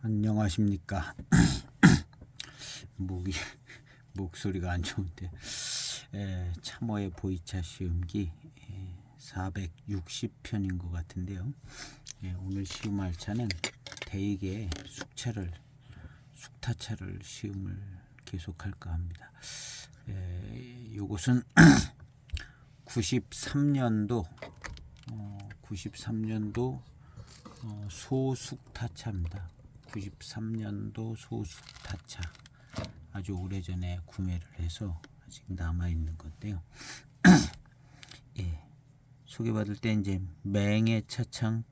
안녕하십니까. 목소리가 안 좋은데 참어의 보이차 시음기 460편인 것 같은데요. 오늘 시음할 차는 대익의 숙타차를 시음을 계속할까 합니다. 요것은 93년도 소숙타차입니다. 93년도 소숙타차, 아주 오래전에 구매를 해서 아직 남아있는 건데요. 소개받을 때 이제 맹의 차창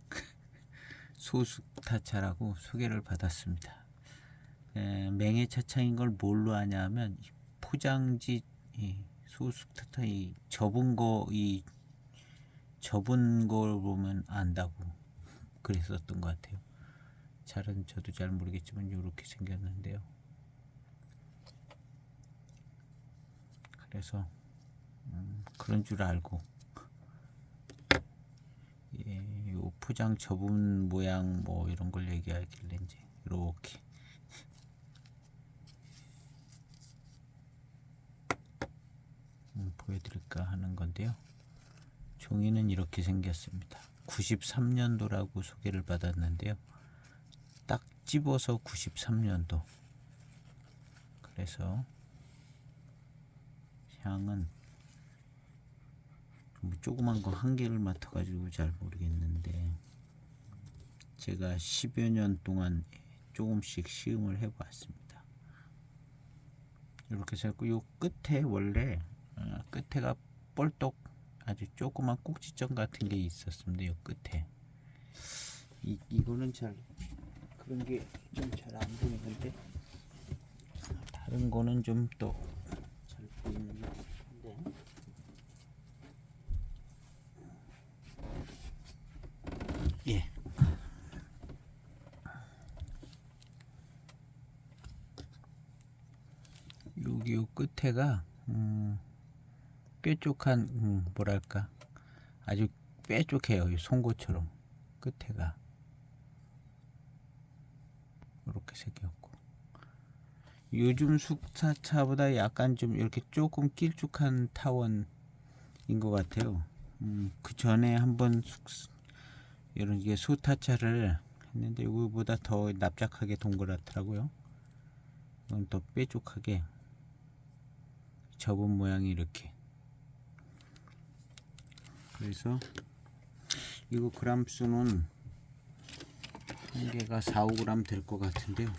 소숙타차라고 소개를 받았습니다. 맹의 차창인 걸 뭘로 아냐면 포장지 소숙타차 접은 걸 보면 안다고 그랬었던 것 같아요. 저도 잘 모르겠지만 이렇게 생겼는데요. 그래서 그런 줄 알고 요 포장 접은 모양 뭐 이런 걸 얘기하길래 이제 이렇게 보여드릴까 하는 건데요. 종이는 이렇게 생겼습니다. 93년도라고 소개를 받았는데요. 딱 집어서 93년도. 그래서 향은 뭐 조그만 거 한 개를 맡아가지고 잘 모르겠는데, 제가 10여 년 동안 조금씩 시음을 해봤습니다. 이렇게 해서 요 끝에 원래 끝에가 볼떡 아주 조그만 꼭지점 같은 게 있었습니다. 요 끝에 이거는 잘 그런 게 좀 잘 안 보이는데, 다른 거는 좀 더 잘 보이는데, 여기 요 끝에가 뾰족한 뭐랄까 아주 뾰족해요. 송곳처럼 끝에가 이렇게 생겼고, 요즘 숙타차보다 약간 좀 이렇게 조금 길쭉한 타원인 것 같아요. 그 전에 한번 이런 게 소타차를 했는데 이거보다 더 납작하게 동그랗더라고요. 이건 더 뾰족하게 접은 모양이 이렇게. 그래서 이거 그램 수는 한 개가 4-5g 될 것 같은데요.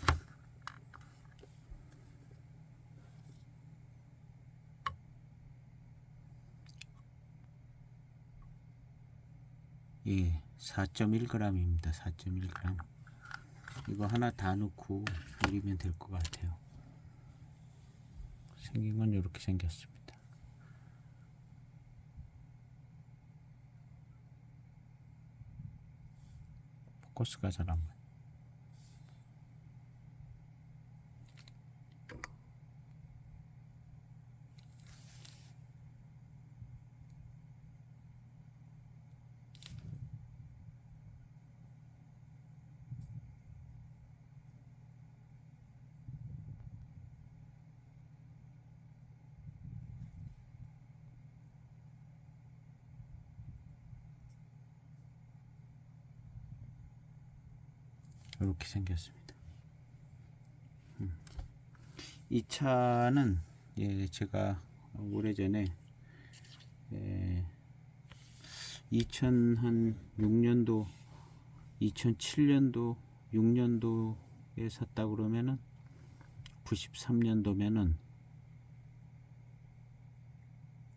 예, 4.1g입니다. 4.1g. 이거 하나 다 넣고 우리면 될 것 같아요. 생긴 건 이렇게 생겼습니다. 포커스가 잘 안 보여요. 이렇게 생겼습니다. 이 차는 제가 오래전에 2006년도 2007년도 6년도에 샀다 그러면은 93년도면은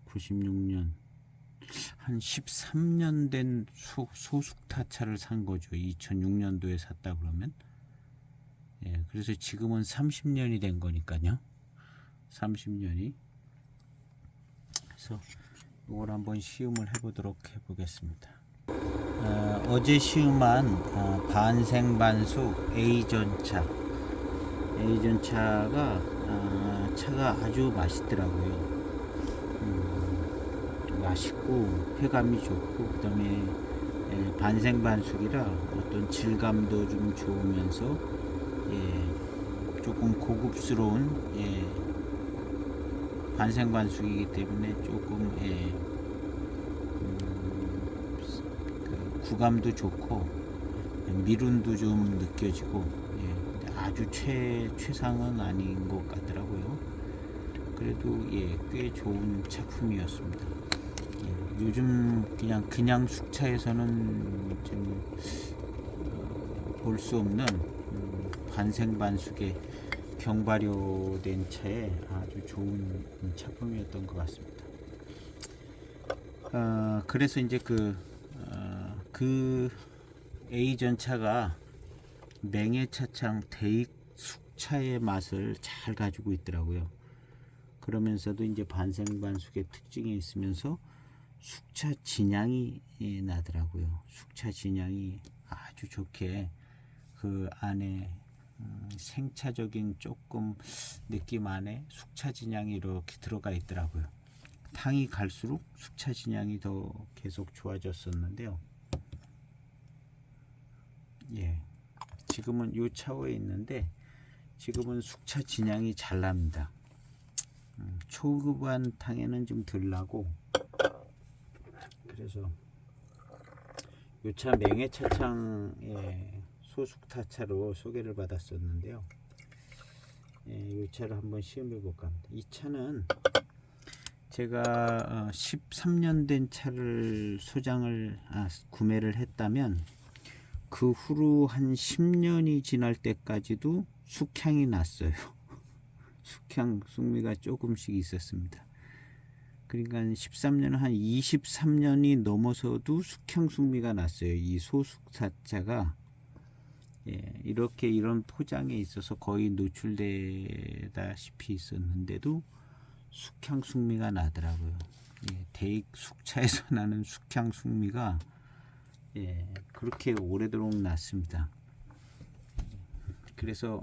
96년 한 13년 된 소숙타차를 산 거죠. 2006년도에 샀다 그러면. 그래서 지금은 30년이 된 거니까요. 30년이. 그래서 이걸 한번 시음을 해보겠습니다. 어제 시음한 반생반숙 A전차가 차가 아주 맛있더라고요. 맛있고 회감이 좋고, 그 다음에 반생반숙이라 어떤 질감도 좀 좋으면서 예, 조금 고급스러운 반생반숙이기 때문에 조금 그 구감도 좋고 미룬도 좀 느껴지고 아주 최상은 아닌 것 같더라고요. 그래도 꽤 좋은 작품이었습니다. 요즘 그냥 숙차에서는 좀 볼 수 없는 반생반숙의 경발효된 차에 아주 좋은 작품이었던 것 같습니다. 그래서 이제 그 A전차가 맹해차창 대익 숙차의 맛을 잘 가지고 있더라고요. 그러면서도 이제 반생반숙의 특징이 있으면서 숙차 진향이 나더라고요. 숙차 진향이 아주 좋게 그 안에 생차적인 조금 느낌 안에 숙차 진향이 이렇게 들어가 있더라고요. 탕이 갈수록 숙차 진향이 더 계속 좋아졌었는데요. 지금은 이 차후에 있는데 지금은 숙차 진향이 잘 납니다. 초급한 탕에는 좀 덜 나고, 그래서 이 차 맹해차창 소숙타차로 소개를 받았었는데요. 이 차를 한번 시험해 볼까 합니다. 이 차는 제가 13년 된 차를 구매를 했다면 그 후로 한 10년이 지날 때까지도 숙향이 났어요. 숙향 숙미가 조금씩 있었습니다. 그러니까 13년 한 23년이 넘어서도 숙향 숙미가 났어요. 이 소숙타차가 이렇게 이런 포장에 있어서 거의 노출되다시피 있었는데도 숙향 숙미가 나더라고요. 대익 숙차에서 나는 숙향 숙미가 그렇게 오래도록 났습니다. 그래서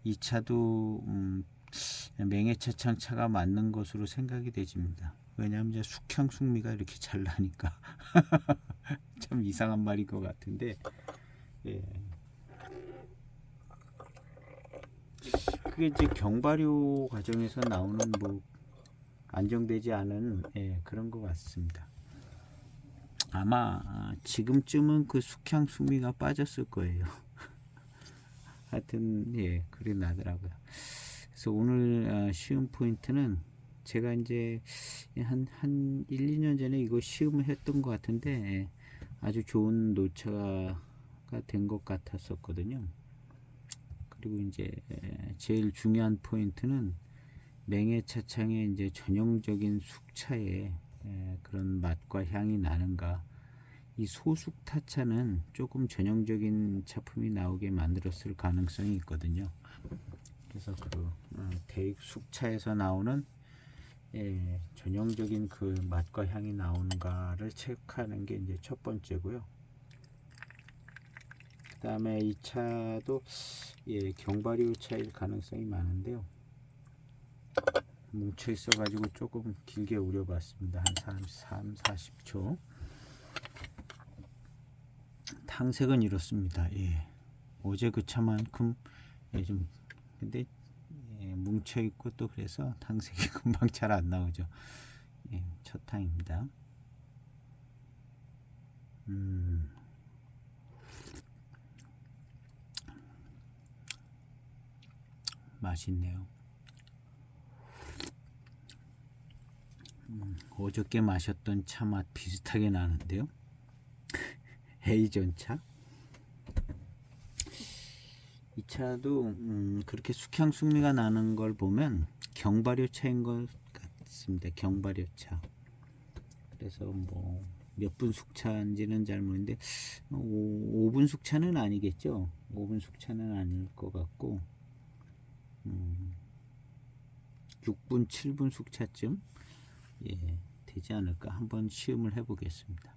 이 차도 맹해차창 차가 맞는 것으로 생각이 되집니다. 왜냐하면 이제 숙향 숙미가 이렇게 잘 나니까 참 이상한 말인 것 같은데 그게 이제 경발효 과정에서 나오는 안정되지 않은 그런 것 같습니다. 아마 지금쯤은 그 숙향 숙미가 빠졌을 거예요. 하여튼 그래 나더라고요. 그래서 오늘 시음 포인트는 제가 이제 한 1, 2년 전에 이거 시음을 했던 것 같은데 아주 좋은 노차가 된 것 같았었거든요. 그리고 이제 제일 중요한 포인트는 맹해차창의 이제 전형적인 숙차의 그런 맛과 향이 나는가, 이 소숙타차는 조금 전형적인 차품이 나오게 만들었을 가능성이 있거든요. 그래서 대익 숙차에서 나오는 전형적인 그 맛과 향이 나오는가를 체크하는 게 이제 첫 번째고요. 그 다음에 이 차도 경발효 차일 가능성이 많은데요. 뭉쳐 있어 가지고 조금 길게 우려봤습니다. 한 40초. 탕색은 이렇습니다. 어제 그 차만큼 좀 근데 뭉쳐 있고 또 그래서 탕색이 금방 잘 안 나오죠. 첫 탕입니다. 맛있네요. 어저께 마셨던 차 맛 비슷하게 나는데요. A전차. 이 차도 그렇게 숙향 숙미가 나는 걸 보면 경발효 차인 것 같습니다. 경발효 차. 그래서 몇 분 숙차인지는 잘 모르는데 5분 숙차는 아니겠죠. 5분 숙차는 아닐 것 같고 6분 7분 숙차쯤 되지 않을까. 한번 시음을 해 보겠습니다.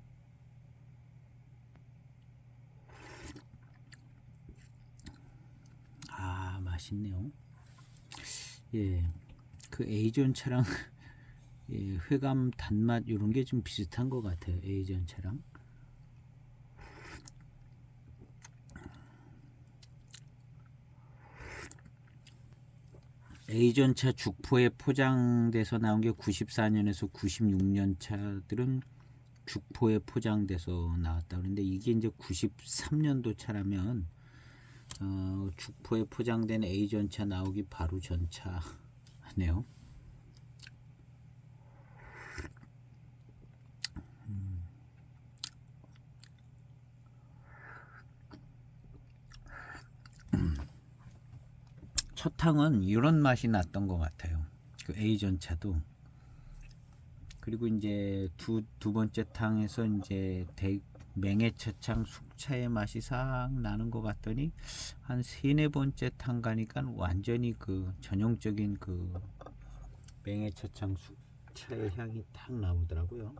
맛있네요. 그 A전차랑 회감 단맛 이런 게 좀 비슷한 것 같아요. A전차랑. A전차 죽포에 포장돼서 나온 게 94년에서 96년 차들은 죽포에 포장돼서 나왔다. 그런데 이게 이제 93년도 차라면 죽포에 포장된 A전차 나오기 바로 전차네요. 첫 탕은 이런 맛이 났던 것 같아요. 그 A전차도. 그리고 이제 두 번째 탕에서 이제 맹해차창 숙차의 맛이 싹 나는 것 같더니 한 세네 번째 탕 가니까 완전히 그 전형적인 그 맹해차창 숙차의 향이 탁 나오더라고요.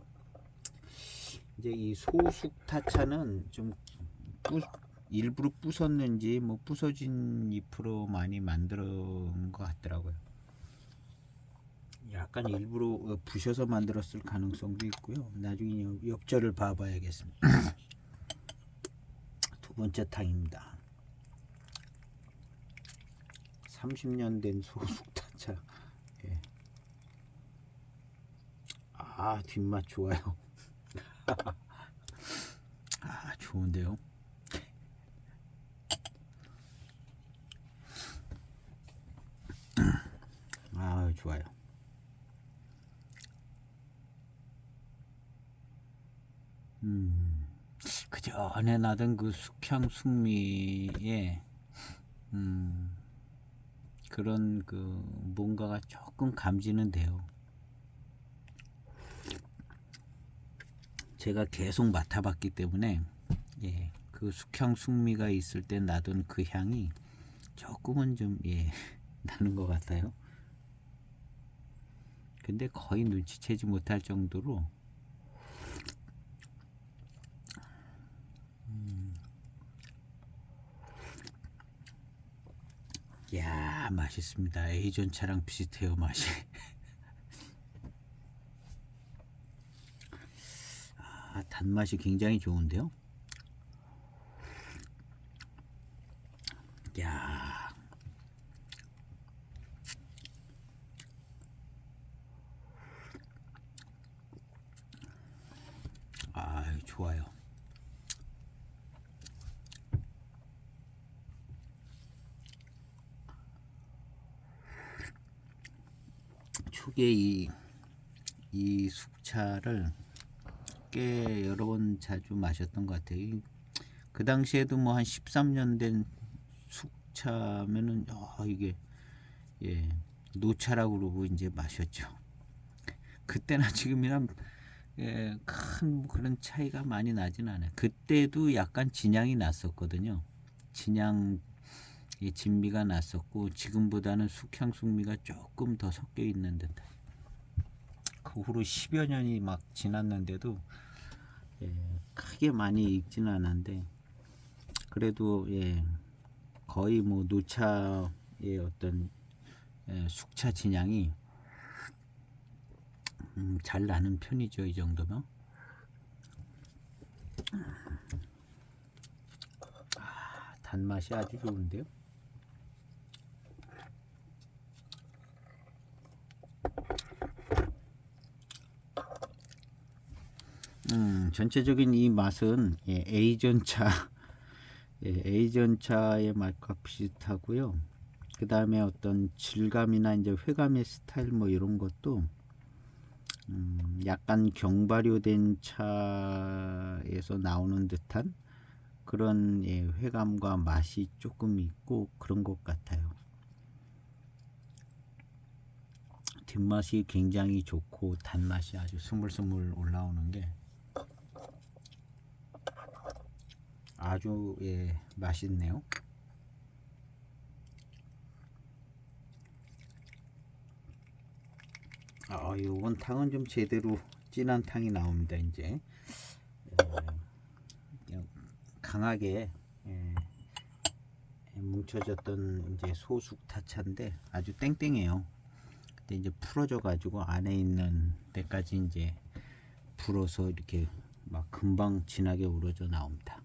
이제 이 소숙타차는 좀 일부러 부쉈는지 뭐 부서진 잎으로 많이 만든 것 같더라고요. 약간 일부러 부셔서 만들었을 가능성도 있고요. 나중에 엽절을 봐봐야겠습니다. 두 번째 탕입니다. 30년 된 소숙타차. 예. 아, 뒷맛 좋아요. 아, 좋은데요. 아, 좋아요. 그 전에 나던 그 숙향 숙미의 그런 그 뭔가가 조금 감지는 돼요. 제가 계속 맡아봤기 때문에 예, 그 숙향 숙미가 있을 때 나던 그 향이 조금은 좀 예, 나는 것 같아요. 근데 거의 눈치채지 못할 정도로 야, 맛있습니다. A전차랑 비슷해요, 맛이. 아, 단맛이 굉장히 좋은데요. 야, 아, 좋아요. 초기에 이 숙차를 꽤 여러 번 자주 마셨던 것 같아요. 그 당시에도 뭐 한 13년 된 숙차면은 이게 예, 노차라고 그러고 이제 마셨죠. 그때나 지금이나 예, 큰 그런 차이가 많이 나진 않아요. 그때도 약간 진향이 났었거든요. 진향 진미가 났었고 지금보다는 숙향 숙미가 조금 더 섞여 있는 듯. 그 후로 10여 년이 막 지났는데도 예, 크게 많이 익지는 않았는데 그래도 예, 거의 뭐 노차의 어떤 예, 숙차 진향이 잘 나는 편이죠. 이 정도면. 아, 단맛이 아주 좋은데요. 전체적인 이 맛은 예, A전차 예, A전차의 맛과 비슷하고요. 그 다음에 어떤 질감이나 이제 회감의 스타일 뭐 이런 것도 약간 경발효된 차에서 나오는 듯한 그런 예, 회감과 맛이 조금 있고 그런 것 같아요. 뒷맛이 굉장히 좋고 단맛이 아주 스물스물 올라오는 게 아주 예, 맛있네요. 요번 탕은 좀 제대로 진한 탕이 나옵니다. 이제 강하게 뭉쳐졌던 이제 소숙 타차인데 아주 땡땡해요. 근데 이제 풀어져 가지고 안에 있는 데까지 이제 불어서 이렇게 막 금방 진하게 우러져 나옵니다.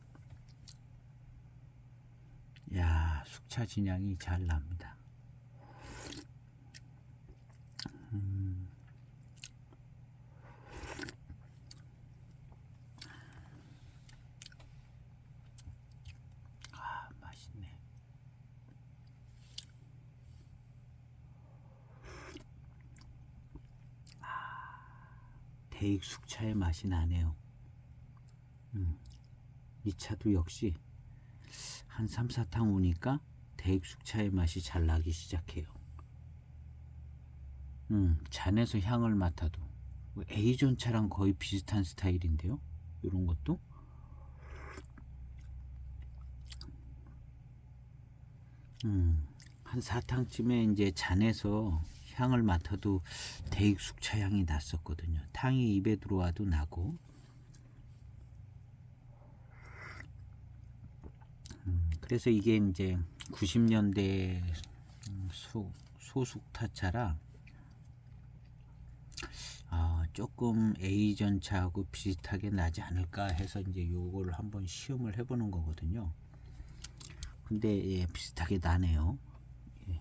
야, 숙차 진향이 잘 납니다. 대익 숙차의 맛이 나네요. 이 차도 역시 한 3, 4탕 오니까 대익 숙차의 맛이 잘 나기 시작해요. 잔에서 향을 맡아도 A존 차랑 거의 비슷한 스타일인데요. 이런 것도 한 4탕쯤에 이제 잔에서 향을 맡아도 대익 숙차 향이 났었거든요. 탕이 입에 들어와도 나고. 그래서 이게 이제 90년대 소숙타차라 조금 A전 차하고 비슷하게 나지 않을까 해서 이제 요거를 한번 시험을 해보는 거거든요. 근데 예, 비슷하게 나네요. 예.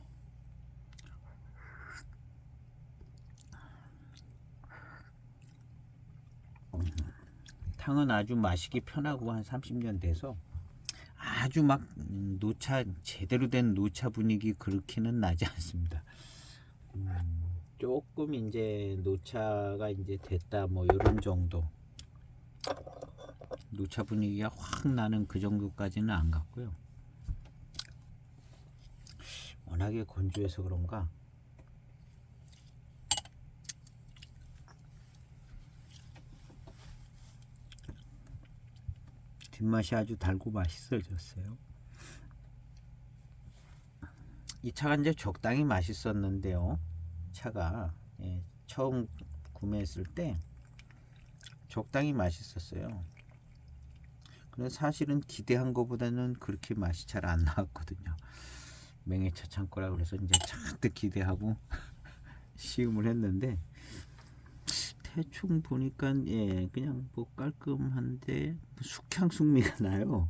탕은 아주 마시기 편하고 한 30년 돼서 아주 막 노차 제대로 된 노차 분위기 그렇게는 나지 않습니다. 조금 이제 노차가 이제 됐다 뭐 이런 정도, 노차 분위기가 확 나는 그 정도까지는 안 갔고요. 워낙에 건조해서 그런가 뒷맛이 아주 달고 맛있어졌어요. 이 차가 이제 적당히 맛있었는데요. 차가 처음 구매했을 때 적당히 맛있었어요. 근데 사실은 기대한 것보다는 그렇게 맛이 잘 안 나왔거든요. 맹해차 창고라 그래서 이제 잔뜩 기대하고 시음을 했는데 대충 보니까 그냥 뭐 깔끔한데 숙향 숙미가 나요.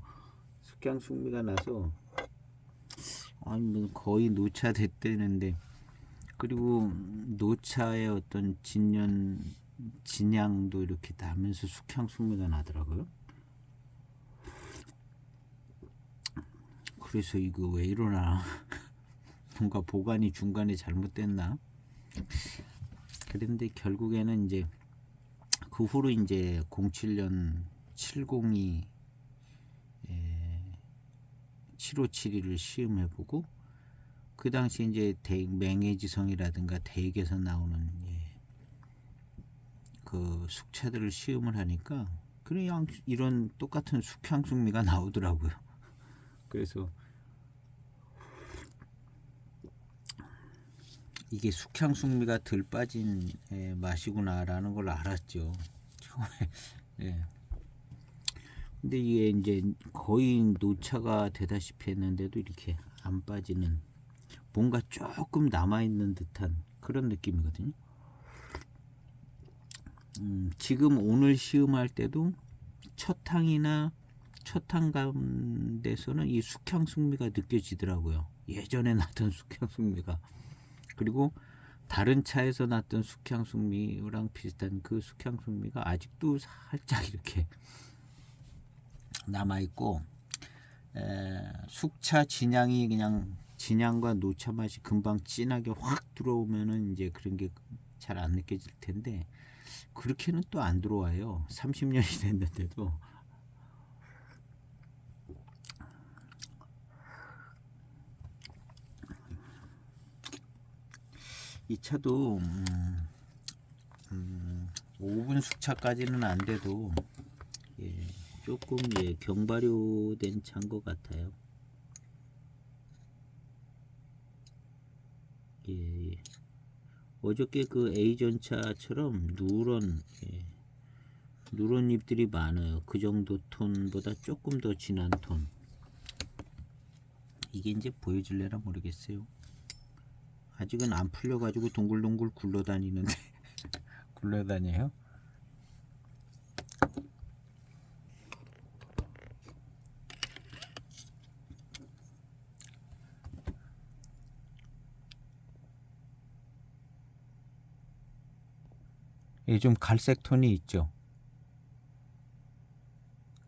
숙향 숙미가 나서 아니 뭐 거의 노차 됐대는데, 그리고 노차의 어떤 진향도 이렇게 나면서 숙향 숙미가 나더라고요. 그래서 이거 왜 이러나 뭔가 보관이 중간에 잘못됐나 그랬는데, 결국에는 이제 그 후로 이제 07년 702 7572를 시음해보고, 그 당시 이제 맹해지성이라든가 대익에서 나오는 그 숙차들을 시음을 하니까 그냥 이런 똑같은 숙향숙미가 나오더라고요. 그래서 이게 숙향숙미가 덜 빠진 맛이구나라는 걸 알았죠, 처음에. 예. 근데 이게 이제 거의 노차가 되다시피 했는데도 이렇게 안 빠지는, 뭔가 조금 남아있는 듯한 그런 느낌이거든요. 지금 오늘 시음할 때도 첫 탕이나 첫 탕 가운데서는 이 숙향숙미가 느껴지더라고요. 예전에 났던 숙향숙미가. 그리고 다른 차에서 났던 숙향숙미랑 비슷한 그 숙향숙미가 아직도 살짝 이렇게 남아있고, 숙차 진향이 그냥 진향과 노차 맛이 금방 진하게 확 들어오면은 이제 그런 게 잘 안 느껴질 텐데, 그렇게는 또 안 들어와요. 30년이 됐는데도. 이 차도 5분 숙차까지는 안 돼도 조금 경발효된 차인 것 같아요. 어저께 그 A전 차처럼 누런 잎들이 많아요. 그 정도 톤보다 조금 더 진한 톤. 이게 이제 보여줄래나 모르겠어요. 아직은 안 풀려가지고 동글동글 굴러다니는데 굴러다녀요. 좀 갈색 톤이 있죠.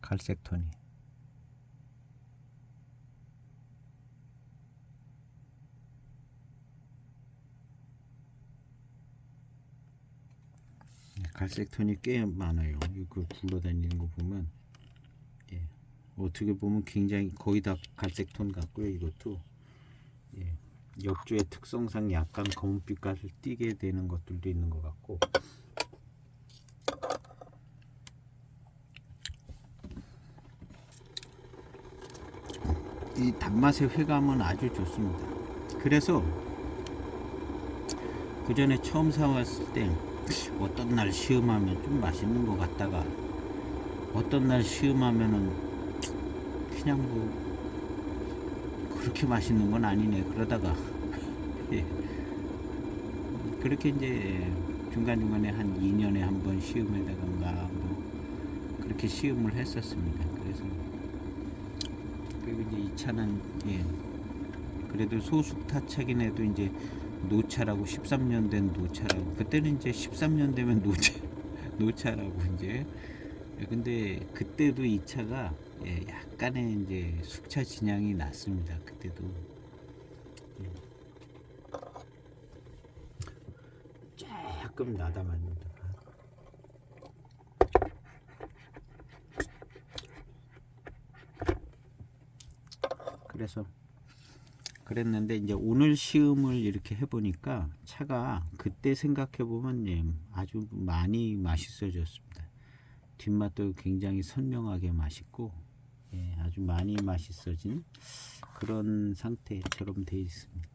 갈색 톤이. 갈색 톤이 꽤 많아요. 이거 굴러다니는 거 보면 예, 어떻게 보면 굉장히 거의 다 갈색 톤 같고요. 이것도 예, 역주의 특성상 약간 검은빛깔을 띠게 되는 것들도 있는 것 같고 이 단맛의 회감은 아주 좋습니다. 그래서 그 전에 처음 사왔을 때 어떤 날 시음하면 좀 맛있는 것 같다가 어떤 날 시음하면은 그냥 뭐 그렇게 맛있는 건 아니네 그러다가 예, 그렇게 이제 중간중간에 한 2년에 한 번 시음에다가 뭐 그렇게 시음을 했었습니다. 그래서 그리고 이제 이 차는 예, 그래도 소숙타차긴 해도 이제 노차라고 13년 된 노차라고 그때는 이제 13년 되면 노차라고 이제 근데 그때도 이 차가 예, 약간의 이제 숙차 진향이 났습니다. 그때도 예, 조금 나다만입니다. 그래서 그랬는데 이제 오늘 시음을 이렇게 해보니까 차가 그때 생각해보면 예, 아주 많이 맛있어졌습니다. 뒷맛도 굉장히 선명하게 맛있고 예, 아주 많이 맛있어진 그런 상태처럼 되어 있습니다.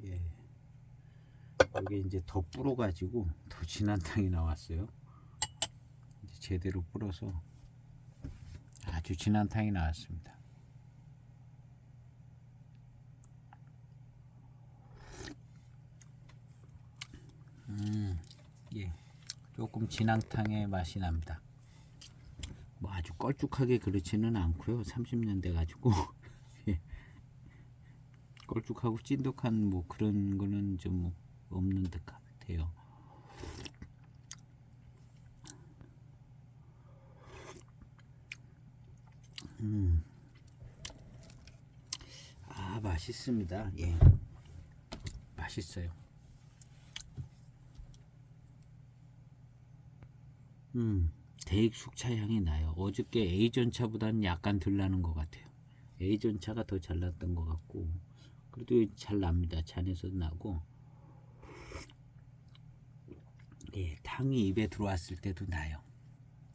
예, 여기 이제 더 불어가지고 더 진한 탕이 나왔어요. 이제 제대로 불어서 아주 진한 탕이 나왔습니다. 예, 조금 진한탕의 맛이 납니다. 뭐 아주 껄쭉하게 그렇지는 않고요. 30년 돼 가지고 예, 껄쭉하고 찐득한 뭐 그런 거는 좀 없는 듯 같아요. 아 맛있습니다. 예, 맛있어요. 대익 숙차 향이 나요. 어저께 A전 차보다는 약간 덜 나는 것 같아요. A전 차가 더 잘 났던 것 같고 그래도 잘 납니다. 잔에서도 나고 예, 탕이 입에 들어왔을 때도 나요.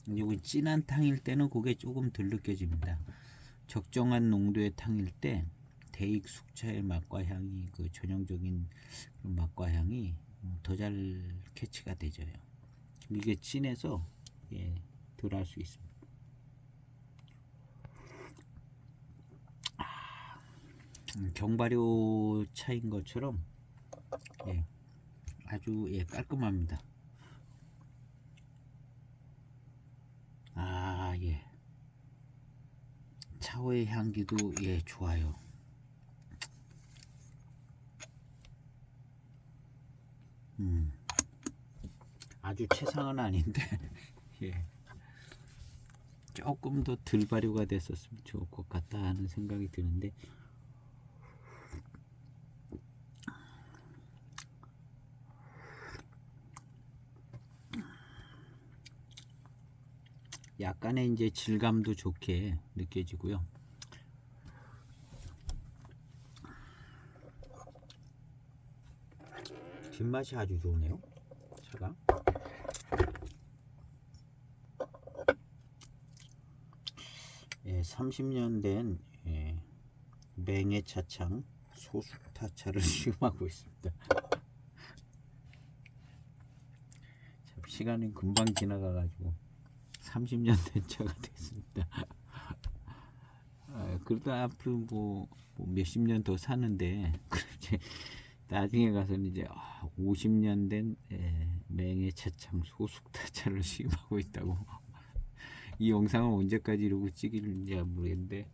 그리고 진한 탕일 때는 그게 조금 덜 느껴집니다. 적정한 농도의 탕일 때 대익 숙차의 맛과 향이 그 전형적인 맛과 향이 더 잘 캐치가 되져요. 이게 진해서 예, 덜 할 수 있습니다. 경발효 차인 것처럼 예, 아주 예, 깔끔합니다. 아 예, 차오의 향기도 예 좋아요. 아주 최상은 아닌데 예, 조금 더 덜 발효가 됐었으면 좋을 것 같다 하는 생각이 드는데 약간의 이제 질감도 좋게 느껴지고요. 뒷맛이 아주 좋네요. 차가 예, 30년 된 예, 맹의 차창 소숙타차를 시음하고 있습니다. 참, 시간이 금방 지나가가지고 30년 된 차가 됐습니다. 아, 그래도 앞으로 뭐 몇십 년 더 사는데 그렇게 나중에 가서는 이제 50년 된 맹의 차창 소숙타차를 시음하고 있다고. 이 영상을 언제까지 이러고 찍을지 모르겠는데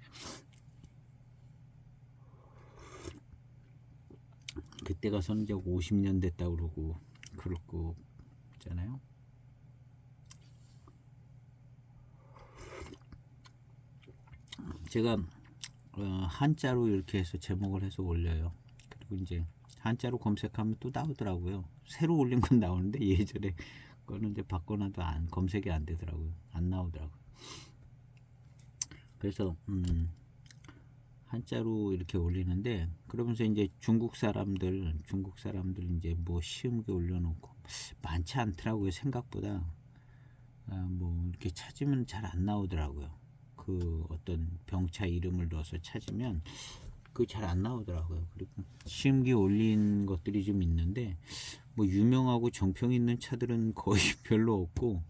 그때 가서는 이제 50년 됐다 그러고 그럴 거 있잖아요. 제가 한자로 이렇게 해서 제목을 해서 올려요. 그리고 이제 한자로 검색하면 또 나오더라고요. 새로 올린 건 나오는데 예전에 거는 이제 바꿔놔도 검색이 안 되더라고요. 안 나오더라고요. 그래서 한자로 이렇게 올리는데, 그러면서 이제 중국 사람들 이제 뭐 쉬운 게 올려놓고 많지 않더라고요. 생각보다. 뭐 이렇게 찾으면 잘 안 나오더라고요. 그 어떤 병차 이름을 넣어서 찾으면 그 잘 안 나오더라고요. 그리고 시음기 올린 것들이 좀 있는데, 뭐 유명하고 정평 있는 차들은 거의 별로 없고,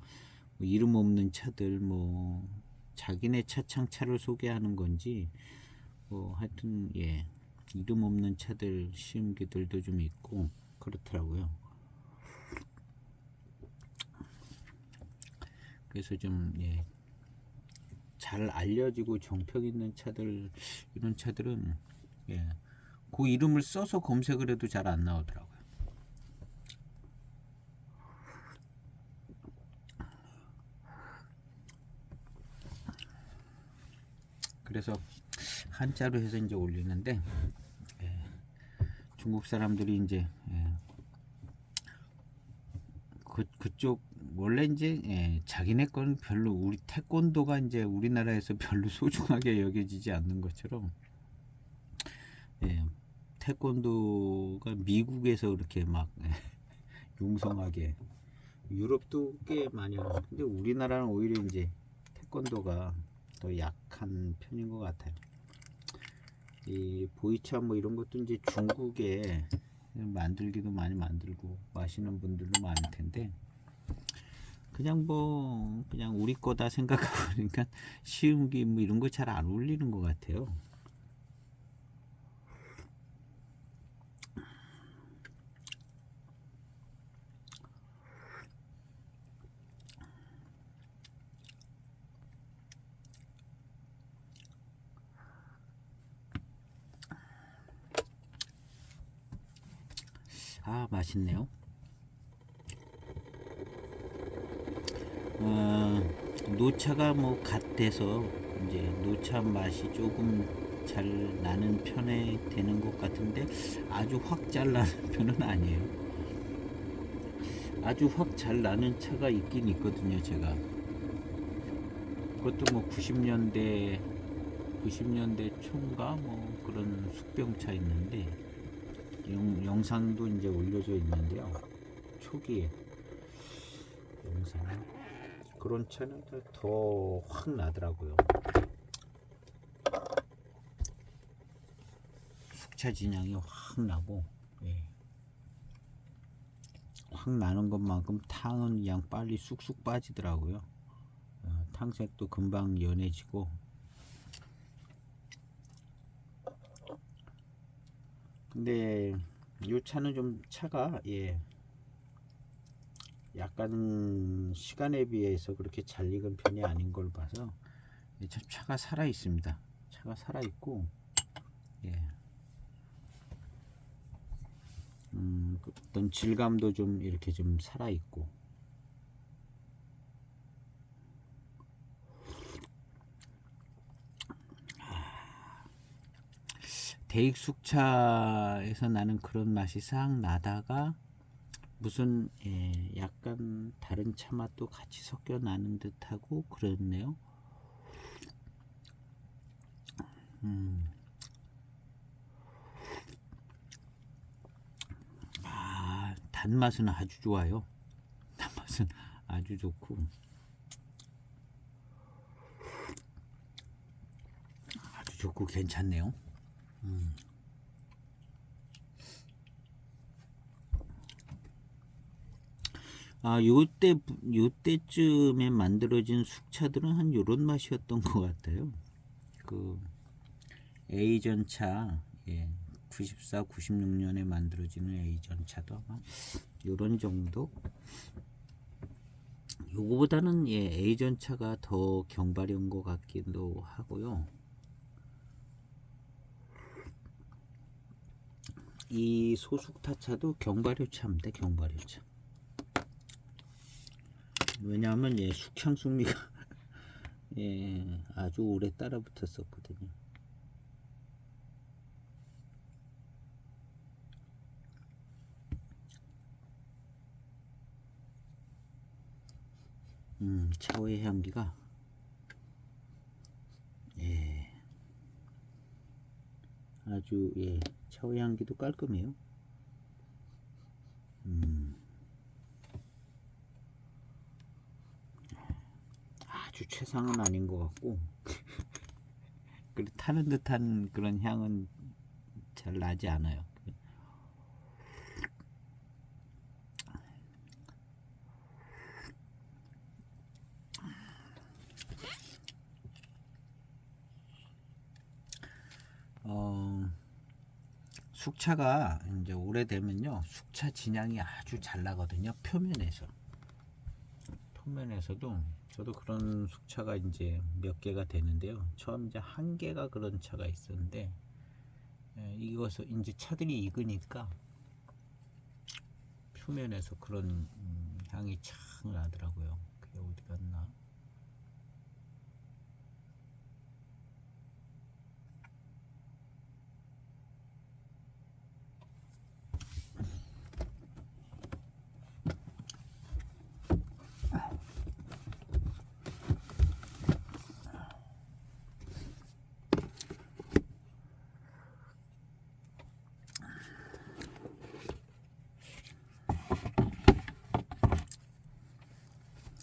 뭐 이름 없는 차들, 뭐 자기네 차창차를 소개하는 건지 뭐 하여튼 예, 이름 없는 차들 시음기들도 좀 있고 그렇더라고요. 그래서 좀 예, 잘 알려지고 정평 있는 차들, 이런 차들은 예, 그 이름을 써서 검색을 해도 잘 안 나오더라고요. 그래서 한자로 해서 이제 올리는데, 예, 중국 사람들이 이제 예, 그쪽 원래 이제 예, 자기네 건 별로, 우리 태권도가 이제 우리나라에서 별로 소중하게 여겨지지 않는 것처럼 예, 태권도가 미국에서 그렇게 막 예, 융성하게, 유럽도 꽤 많이 하고, 근데 우리나라는 오히려 이제 태권도가 더 약한 편인 것 같아요. 이 보이차 뭐 이런 것도 이제 중국에 만들기도 많이 만들고 마시는 분들도 많을 텐데, 그냥 뭐 그냥 우리 거다 생각하고 그러니까 시음기 뭐 이런 거 잘 안 어울리는 것 같아요. 아, 맛있네요. 노차가 뭐 갓 돼서 이제 노차 맛이 조금 잘 나는 편에 되는 것 같은데, 아주 확 잘 나는 편은 아니에요. 아주 확 잘 나는 차가 있긴 있거든요. 제가 그것도 뭐 90년대 초인가 뭐 그런 숙병차 있는데, 영상도 이제 올려져 있는데요. 초기에 영상, 그런 차는 더 확 나더라고요. 숙차 진향이 확 나고, 예, 확 나는 것만큼 탕은 그냥 빨리 쑥쑥 빠지더라고요. 탕색도 금방 연해지고. 근데 이 차는 좀 차가 예, 약간 시간에 비해서 그렇게 잘 익은 편이 아닌 걸 봐서 차가 살아 있습니다. 차가 살아 있고, 예, 어떤 질감도 좀 이렇게 좀 살아 있고. 대익숙차에서 나는 그런 맛이 싹 나다가 무슨 예, 약간 다른 차 맛도 같이 섞여 나는 듯하고 그렇네요. 단맛은 아주 좋아요. 단맛은 아주 좋고 아주 좋고 괜찮네요. 요때쯤에 만들어진 숙차들은 한 요런 맛이었던 것 같아요. 그 A전차, 예, 94, 96년에 만들어지는 A전차도 아마 요런 정도? 요거보다는 예, A전차가 더 경발인 것 같기도 하고요. 이 소숙타차도 경발효차입니다. 경발효차. 왜냐하면 예, 숙향 숙미가 예, 아주 오래 따라 붙었었거든요. 차오의 향기가 예, 아주 예, 차오의 향기도 깔끔해요. 아주 최상은 아닌 것 같고 타는 듯한 그런 향은 잘 나지 않아요. 숙차가 이제 오래되면요, 숙차 진향이 아주 잘 나거든요. 표면에서도 저도 그런 숙차가 이제 몇 개가 되는데요. 처음 이제 한 개가 그런 차가 있었는데, 이것을 이제 차들이 익으니까 표면에서 그런 향이 참 나더라고요. 그게 어디 갔나?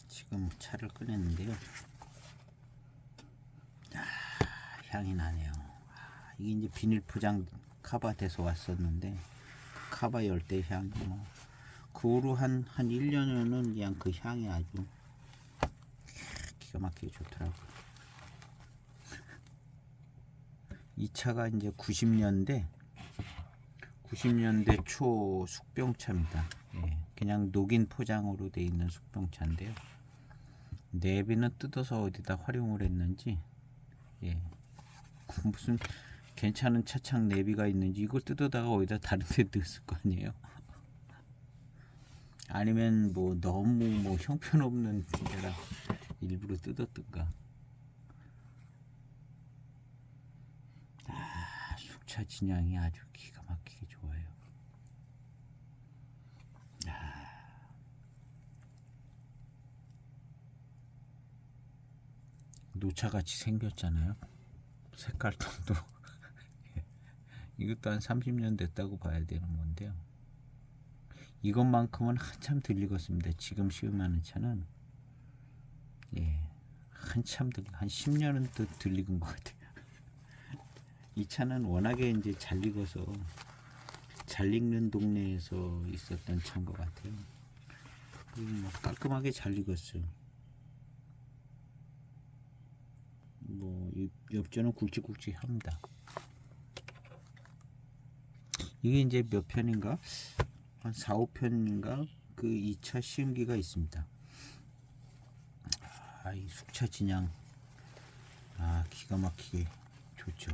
지금 차를 꺼냈는데요. 향이 나네요. 이게 이제 비닐 포장 카바 돼서 왔었는데, 카바 열대 향이 그 후로 한 1년은 그냥 그 향이 아주 기가 막히게 좋더라고요. 이 차가 이제 90년대 초 숙병차입니다. 예, 그냥 녹인 포장으로 돼 있는 숙병차인데요. 내비는 뜯어서 어디다 활용을 했는지, 예, 무슨 괜찮은 차창 내비가 있는지 이걸 뜯어다가 어디다 다른 데 넣었을 거 아니에요. 아니면 뭐 너무 뭐 형편없는 데라 일부러 뜯었던가. 숙차 진향이 아주 기가 막히게 좋아요. 노차같이 생겼잖아요. 색깔통도 이것도 한 30년 됐다고 봐야 되는 건데요. 이것만큼은 한참 덜 익었습니다. 지금 시음하는 차는 예, 한참 한 10년은 덜 익은 것 같아요. 이 차는 워낙에 이제 잘 익어서 잘 익는 동네에서 있었던 차인 것 같아요. 뭐 깔끔하게 잘 익었어요. 뭐 엽전은 굵직굵직합니다. 이게 이제 몇 편인가? 한 4, 5편인가? 그 2차 시음기가 있습니다. 이 숙차 진향 기가 막히게 좋죠.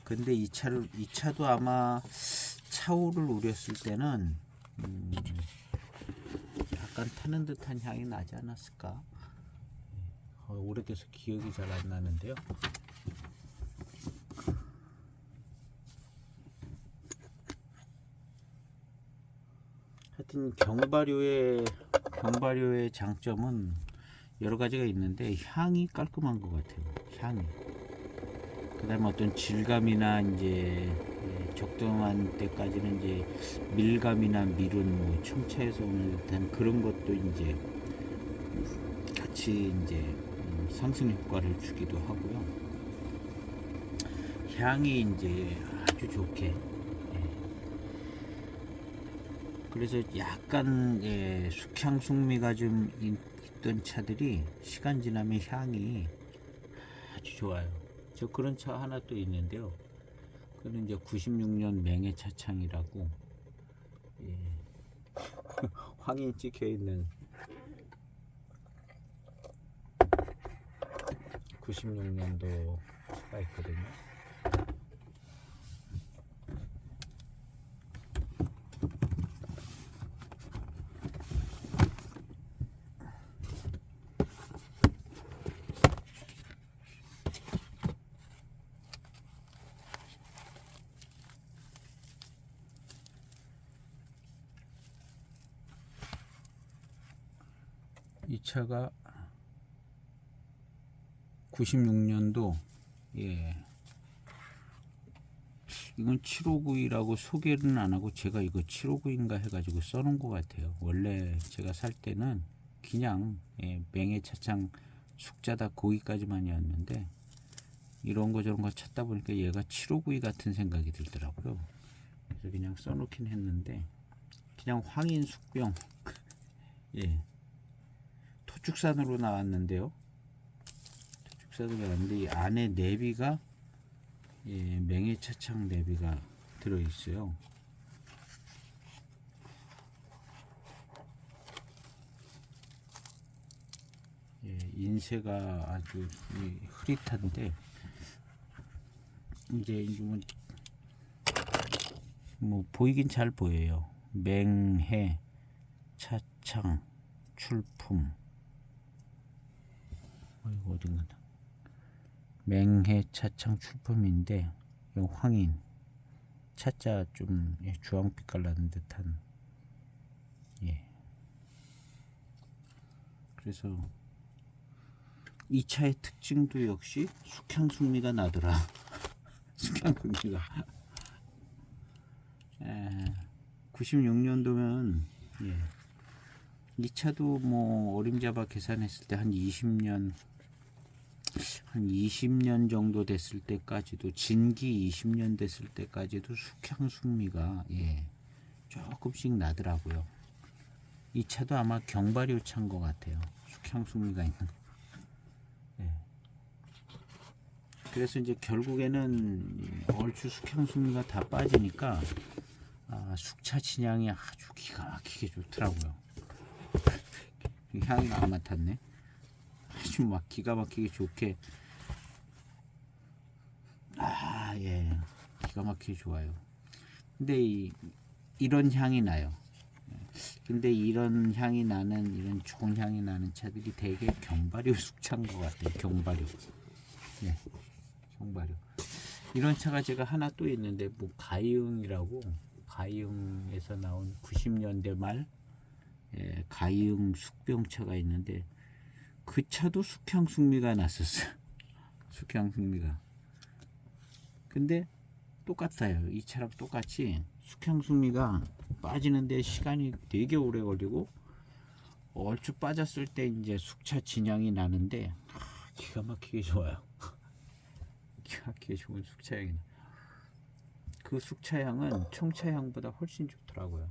근데 이 차도 아마 차오를 우렸을 때는 약간 타는 듯한 향이 나지 않았을까? 오래돼서 기억이 잘 안 나는데요. 하여튼 경발효의 장점은 여러 가지가 있는데 향이 깔끔한 것 같아요. 향이. 그다음에 어떤 질감이나 이제 적당한 때까지는 이제 밀감이나 밀은 뭐 청차에서 오는 듯한 그런 것도 이제 같이 이제 상승 효과를 주기도 하고요. 향이 이제 아주 좋게. 그래서 약간 숙향 숙미가 좀 있던 차들이 시간 지나면 향이 아주 좋아요. 저 그런 차 하나 또 있는데요. 그는 이제 96년 맹해 차창이라고 황이 찍혀 있는 96년도 차가 있거든요. 이 차가 96년도 예. 이건 759이라고 소개는 안 하고 제가 이거 759인가 해가지고 써놓은 것 같아요. 원래 제가 살 때는 그냥 예, 맹해 차창 숙자다 거기까지만이었는데 이런 거 저런 거 찾다 보니까 얘가 759이 같은 생각이 들더라고요. 그래서 그냥 써놓긴 했는데 그냥 황인 숙병 예, 토축산으로 나왔는데요. 토축산으로 나왔는데 이 안에 내비가 예, 맹해차창 내비가 들어있어요. 예, 인쇄가 아주 흐릿한데 이제 뭐 보이긴 잘 보여요. 맹해 차창 출품 이거 어딘가 맹해 차창 출품인데 이 황인 차자 좀 주황빛 깔라는 듯한 예. 그래서 이 차의 특징도 역시 숙향숙미가 나더라. 숙향숙미가 96년도면 예. 이 차도 뭐 어림잡아 계산했을 때 한 20년 정도 됐을 때까지도 진기 20년 됐을 때까지도 숙향숙미가 예, 조금씩 나더라고요. 이 차도 아마 경발효 차인 것 같아요. 숙향숙미가 있는 거. 예. 그래서 이제 결국에는 얼추 숙향숙미가 다 빠지니까 숙차 진향이 아주 기가 막히게 좋더라고요. 향이 안 맡았네. 아주 막 기가 막히게 좋게 예, 기가 막히게 좋아요. 근데 이런 향이 나요. 근데 이런 향이 나는 이런 좋은 향이 나는 차들이 되게 경발효 숙차인 것 같아요. 경발효. 예, 경발효. 이런 차가 제가 하나 또 있는데 뭐 가이응이라고 가이응에서 나온 90년대 말 예, 가이응 숙병차가 있는데 그 차도 숙향숙미가 났었어요. 숙향숙미가. 근데 똑같아요. 이 차랑 똑같이 숙향숙미가 빠지는데 시간이 되게 오래 걸리고 얼추 빠졌을 때 이제 숙차 진향이 나는데 기가 막히게 좋아요. 기가 막히게 좋은 숙차향이 나. 그 숙차향은 청차향보다 훨씬 좋더라고요.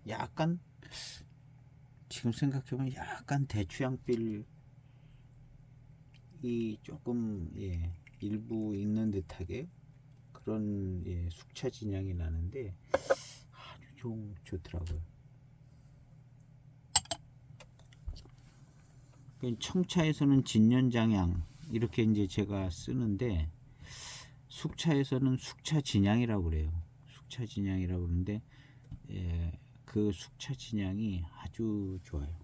약간 지금 생각해보면 약간 대추향필이 조금 예, 일부 있는 듯하게 그런 예, 숙차 진향이 나는데 아주 좋더라고요. 청차에서는 진연장향 이렇게 이제 제가 쓰는데 숙차에서는 숙차 진향이라고 그래요. 숙차 진향이라고 그러는데 예, 그 숙차 진향이 아주 좋아요.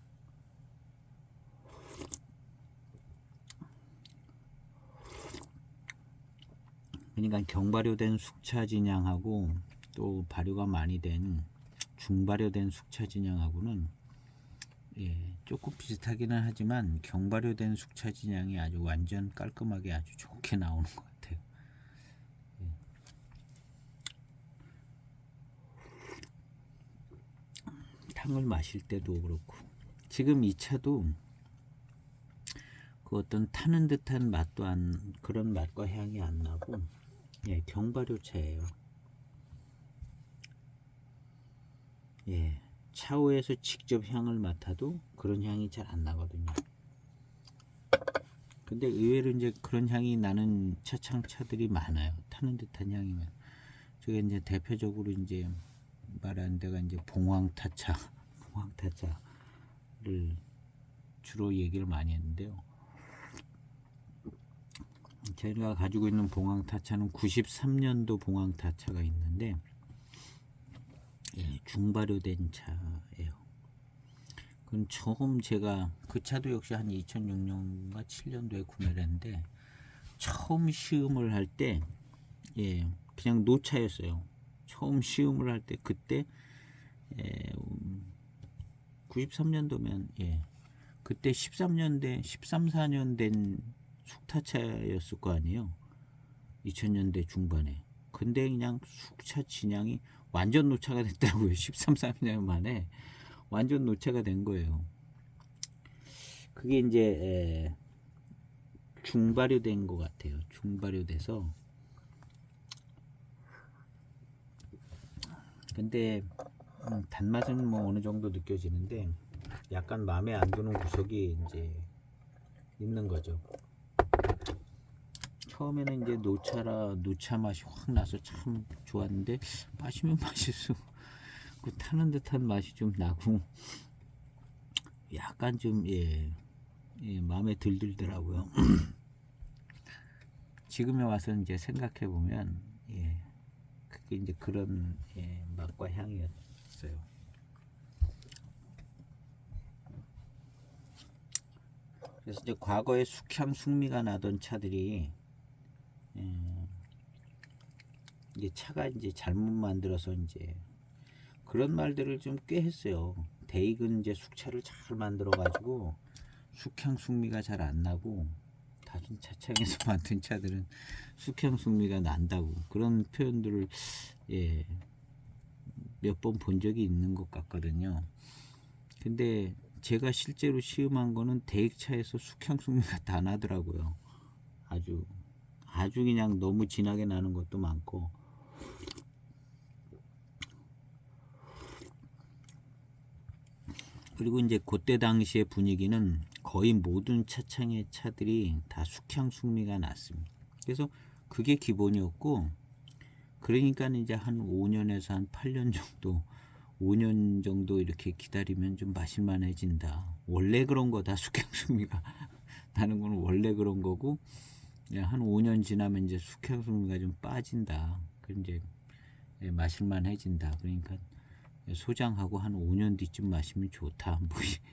그러니까 경발효된 숙차 진향하고 또 발효가 많이 된 중발효된 숙차 진향하고는 예, 조금 비슷하기는 하지만 경발효된 숙차 진향이 아주 완전 깔끔하게 아주 좋게 나오는 것 같아요. 예. 탕을 마실 때도 그렇고 지금 이 차도 그 어떤 타는 듯한 맛도 안 그런 맛과 향이 안 나고 예, 경발효 차예요. 예, 차후에서 직접 향을 맡아도 그런 향이 잘 안 나거든요. 근데 의외로 이제 그런 향이 나는 차창차들이 많아요. 타는 듯한 향이면. 저게 이제 대표적으로 이제 말하는 데가 이제 봉황타차, 봉황타차를 주로 얘기를 많이 했는데요. 제가 가지고 있는 봉황타차는 93년도 봉황타차가 있는데 예, 중발효된 차예요. 그건 처음 제가 그 차도 역시 한 2006년과 7년도에 구매를 했는데 처음 시음을 할 때 예, 그냥 노차였어요. 처음 시음을 할 때 그때 예, 93년도면 예, 그때 13, 14년 된 숙타차였을 거 아니에요. 2000년대 중반에. 근데 그냥 숙차 진양이 완전 노차가 됐더라고요. 13, 14년 만에 완전 노차가 된 거예요. 그게 이제 중발효된 것 같아요. 중발효돼서. 근데 단맛은 뭐 어느 정도 느껴지는데 약간 마음에 안 드는 구석이 이제 있는 거죠. 처음에는 이제 노차 맛이 확 나서 참 좋았는데 마시면 마실수록 그 타는 듯한 맛이 좀 나고 약간 좀 마음에 들더라고요. 지금에 와서 이제 생각해 보면 그게 이제 그런 맛과 향이었어요. 그래서 이제 과거에 숙향 숙미가 나던 차들이 이제 차가 이제 잘못 만들어서 이제 그런 말들을 좀 꽤 했어요. 대익은 이제 숙차를 잘 만들어 가지고 숙향 숙미가 잘 안 나고 다른 차창에서 만든 차들은 숙향 숙미가 난다고 그런 표현들을 몇 번 본 적이 있는 것 같거든요. 근데 제가 실제로 시음한 거는 대익차에서 숙향 숙미가 다 나더라고요. 아주 그냥 너무 진하게 나는 것도 많고. 그리고 이제 그때 당시의 분위기는 거의 모든 차창의 차들이 다 숙향 숙미가 났습니다. 그래서 그게 기본이었고, 그러니까 이제 한 5년에서 한 8년 정도 5년 정도 이렇게 기다리면 좀 마실만해진다. 원래 그런 거다. 숙향 숙미가 나는 건 원래 그런 거고, 한 5년 지나면 이제 숙향 숙미가 좀 빠진다. 그 이제 마실만해진다. 그러니까 소장하고 한 5년 뒤쯤 마시면 좋다. 뭐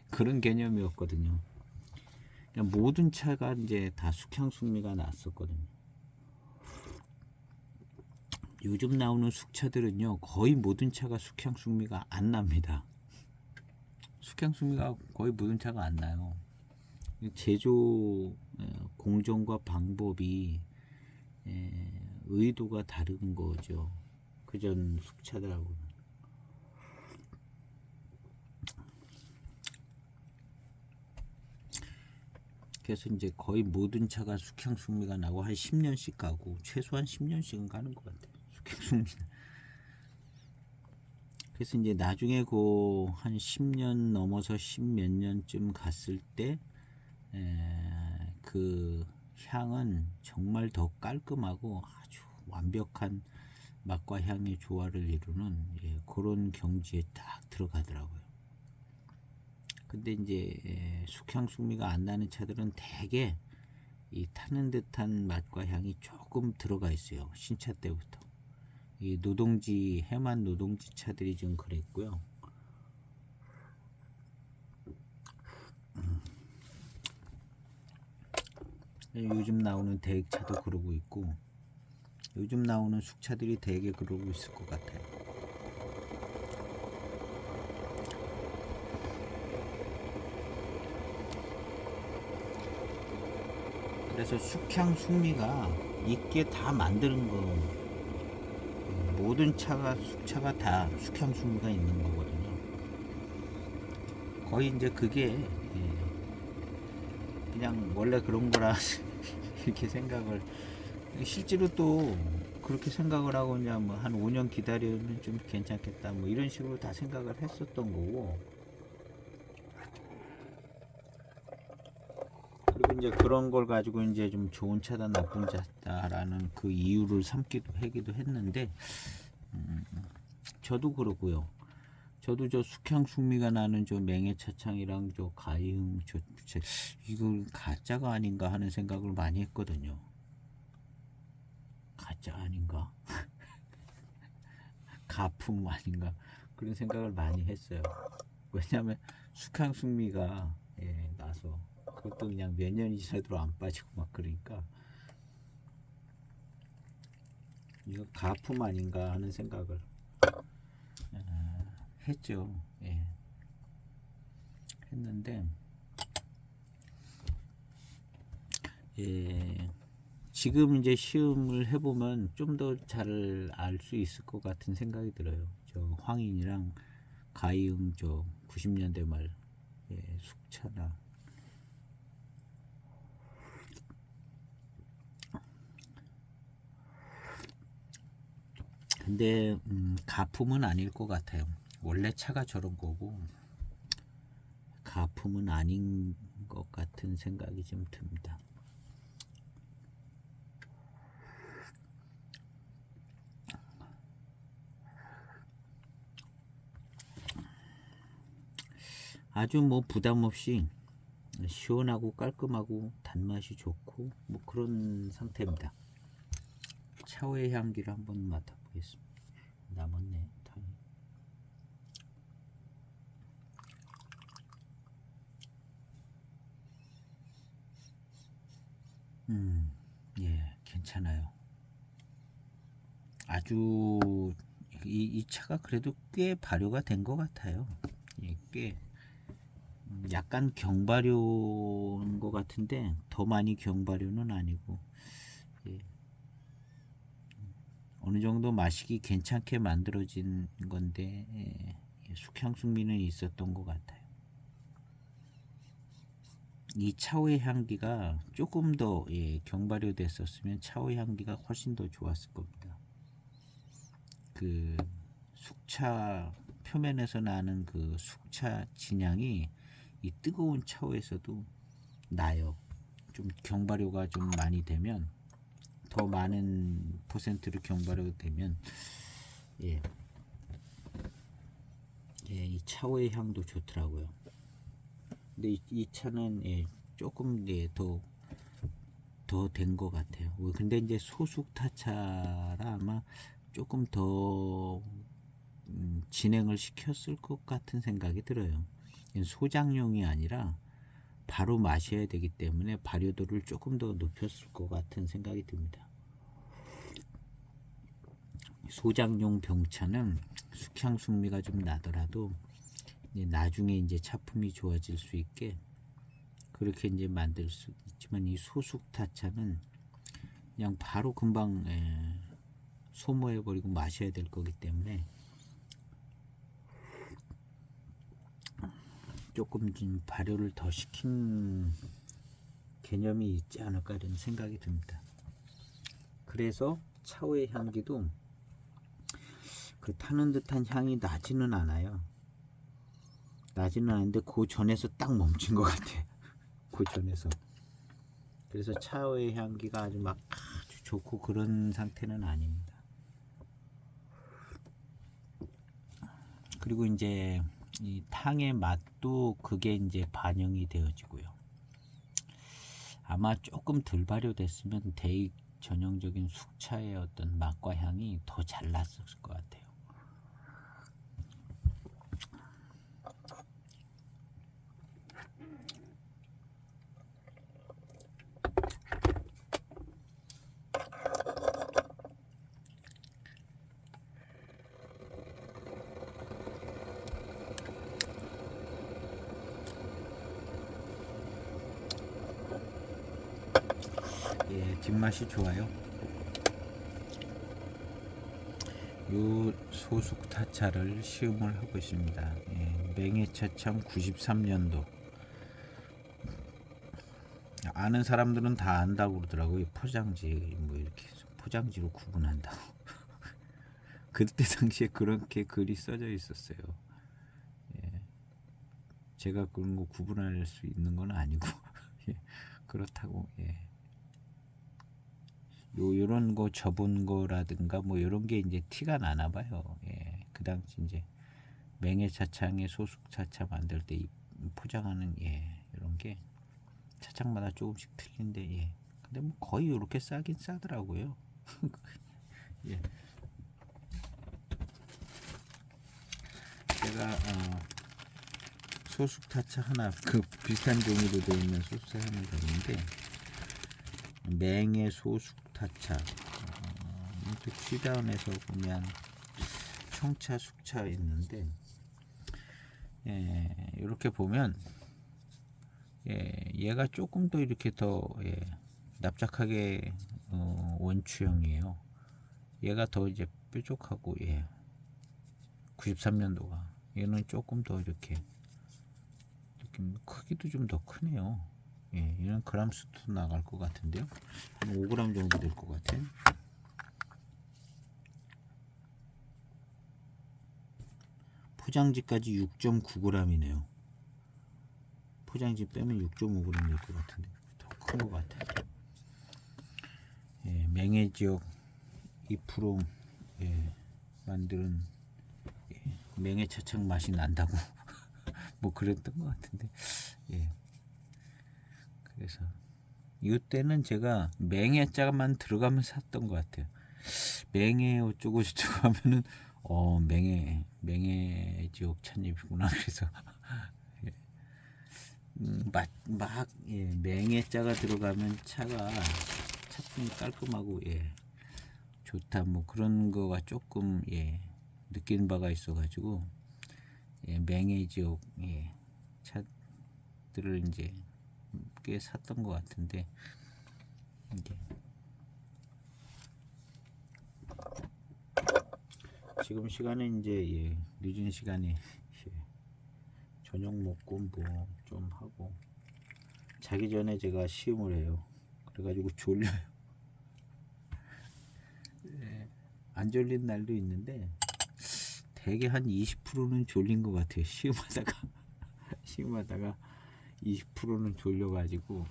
그런 개념이었거든요. 그냥 모든 차가 이제 다 숙향 숙미가 났었거든요. 요즘 나오는 숙차들은요 거의 모든 차가 숙향 숙미가 안 납니다. 숙향 숙미가 거의 모든 차가 안 나요. 제조 공정과 방법이 의도가 다른 거죠. 그전 숙차들하고는. 그래서 이제 거의 모든 차가 숙향 숙미가 나고 한 10년씩 가고 최소한 10년씩은 가는 것 같아요. 숙향 숙미는. 그래서 이제 나중에 그 한 10년 넘어서 10몇 년쯤 갔을 때 그 향은 정말 더 깔끔하고 아주 완벽한 맛과 향의 조화를 이루는 그런 경지에 딱 들어가더라고요. 근데 이제 숙향 숙미가 안 나는 차들은 대개 이 타는 듯한 맛과 향이 조금 들어가 있어요. 신차 때부터. 이 해만 노동지 차들이 좀 그랬고요. 요즘 나오는 대익차도 그러고 있고, 요즘 나오는 숙차들이 대개 그러고 있을 것 같아요. 그래서 숙향 숙미가 있게 다 만드는 거, 모든 숙차가 다 숙향 숙미가 있는 거거든요. 거의 이제 그게 그냥 원래 그런 거라 이렇게 생각을, 실제로 또 그렇게 생각을 하고 이제 뭐 한 5년 기다리면 좀 괜찮겠다 뭐 이런 식으로 다 생각을 했었던 거고, 그리고 이제 그런 걸 가지고 이제 좀 좋은 차다 나쁜 차다라는 그 이유를 삼기도 하기도 했는데, 저도 그러고요. 저도 저 숙향 숙미가 나는 저 맹해차창이랑 저 가이흥 이거 가짜가 아닌가 하는 생각을 많이 했거든요. 가짜 아닌가? 가품 아닌가? 그런 생각을 많이 했어요. 왜냐하면 숙향 숙미가 나서 그것도 그냥 몇 년이 지나도 안 빠지고 막 그러니까 이거 가품 아닌가 하는 생각을 했죠. 예. 했는데 예. 지금 이제 시음을 해보면 좀 더 잘 알 수 있을 것 같은 생각이 들어요. 저 황인이랑 가이음 저 90년대 말 예, 숙차나 근데 가품은 아닐 것 같아요. 원래 차가 저런 거고 가품은 아닌 것 같은 생각이 좀 듭니다. 아주 뭐 부담 없이 시원하고 깔끔하고 단맛이 좋고 뭐 그런 상태입니다. 차후의 향기를 한번 맡아보겠습니다. 남았네. 예, 괜찮아요. 아주 이 차가 그래도 꽤 발효가 된 것 같아요. 예, 꽤 약간 경발효인 것 같은데 더 많이 경발효는 아니고 예, 어느 정도 마시기 괜찮게 만들어진 건데 숙향숙미는 있었던 것 같아요. 이 차오의 향기가 조금 더 경발효 됐었으면 차오의 향기가 훨씬 더 좋았을 겁니다. 그 숙차 표면에서 나는 그 숙차 진향이 이 뜨거운 차오에서도 나요. 좀 경발효가 좀 많이 되면 더 많은 퍼센트로 경발효가 되면 예, 이 차오의 향도 좋더라고요. 근데 이 차는 조금 더 된 것 같아요. 근데 이제 소숙 타차라 아마 조금 더 진행을 시켰을 것 같은 생각이 들어요. 소장용이 아니라 바로 마셔야 되기 때문에 발효도를 조금 더 높였을 것 같은 생각이 듭니다. 소장용 병차는 숙향숙미가 좀 나더라도 나중에 이제 차품이 좋아질 수 있게 그렇게 이제 만들 수 있지만 이 소숙타차는 그냥 바로 금방 소모해 버리고 마셔야 될 거기 때문에 조금 좀 발효를 더 시킨 개념이 있지 않을까 이런 생각이 듭니다. 그래서 차오의 향기도 그 타는 듯한 향이 나지는 않아요. 나지는 않은데 그 전에서 딱 멈춘 것 같아. 그 전에서. 그래서 차오의 향기가 아주 막 아주 좋고 그런 상태는 아닙니다. 그리고 이제 이 탕의 맛도 그게 이제 반영이 되어지고요. 아마 조금 덜 발효됐으면 대익 전형적인 숙차의 어떤 맛과 향이 더 잘 났을 것 같아요. 예, 뒷맛이 좋아요. 요 소숙타차를 시음을 하고 있습니다. 예, 맹해차참 93년도. 아는 사람들은 다 안다고 그러더라고요. 포장지 뭐 이렇게 포장지로 구분한다고. 그때 당시에 그렇게 글이 써져 있었어요. 예, 제가 그런 거 구분할 수 있는 건 아니고 예, 그렇다고 예. 요런 거 접은 거라든가 뭐 요런 게 이제 티가 나나 봐요. 예. 그 당시 이제 맹해차창에 소숙차차 만들 때 포장하는 이런 게 차창마다 조금씩 틀린데 근데 뭐 거의 이렇게 싸긴 싸더라고요. 예. 제가 소숙타차 하나 그 비슷한 종이로 되어 있는 소스 하나 줬는데 맹해 소숙타차 또 취다운에서 보면 청차 숙차 있는데 이렇게 보면 얘가 조금 더 이렇게 더 납작하게 원추형이에요. 얘가 더 이제 뾰족하고 93년도가 얘는 조금 더 이렇게 느낌 크기도 좀 더 크네요. 얘는 그람 수도 나갈 것 같은데요. 한 5g 정도 될 것 같아요. 포장지까지 6.9g이네요. 포장지 빼면 6.5g 될 것 같은데 더 큰 것 같아요. 맹해지역 2% 만드는 맹해차창 맛이 난다고 뭐 그랬던 것 같은데 그래서 이때는 제가 맹해자만 들어가면 샀던 것 같아요. 맹해 어쩌고 저쩌고 하면은 맹해지옥 찻잎이구나. 그래서 맹해자가 들어가면 차품이 깔끔하고 좋다 뭐 그런 거가 조금 느낀 바가 있어가지고 맹해지옥 차들을 이제 꽤 샀던 것 같은데 지금 시간은 이제 늦은 시간에 저녁 먹고 뭐 좀 하고 자기 전에 제가 시음을 해요. 그래가지고 졸려요. 안 졸린 날도 있는데 대개 한 20%는 졸린 것 같아요. 시음하다가 20%는 졸려가지고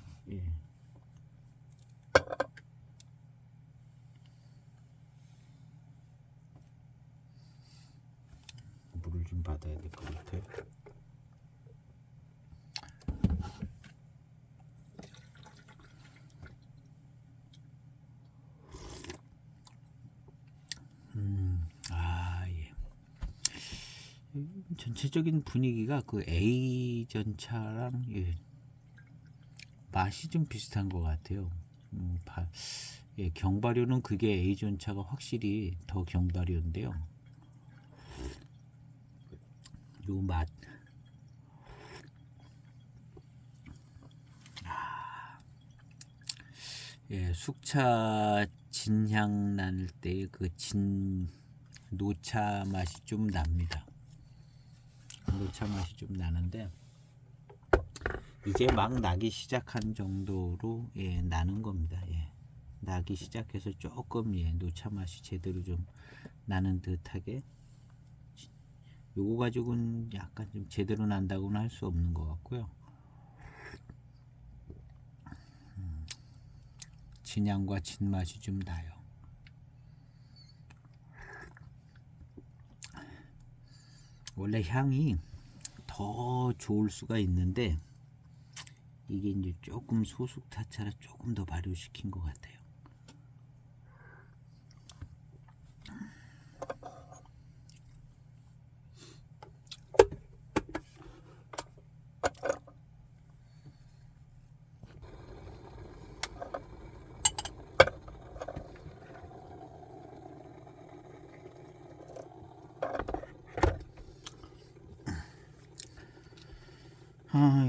물을 좀 받아야 될 것 같아요. 전체적인 분위기가 그 A 전차랑 맛이 좀 비슷한 것 같아요. 경발효는 그게 A 전차가 확실히 더 경발효인데요. 요 맛. 숙차 진향 날 때 그 노차 맛이 좀 납니다. 노차 맛이 좀 나는데 이제 막 나기 시작한 정도로 나는 겁니다. 나기 시작해서 조금 노차 맛이 제대로 좀 나는 듯하게 요거 가지고는 약간 좀 제대로 난다고는 할 수 없는 것 같고요. 진향과 진맛이 좀 나요. 원래 향이 더 좋을 수가 있는데 이게 이제 조금 소숙타차라 조금 더 발효시킨 것 같아요.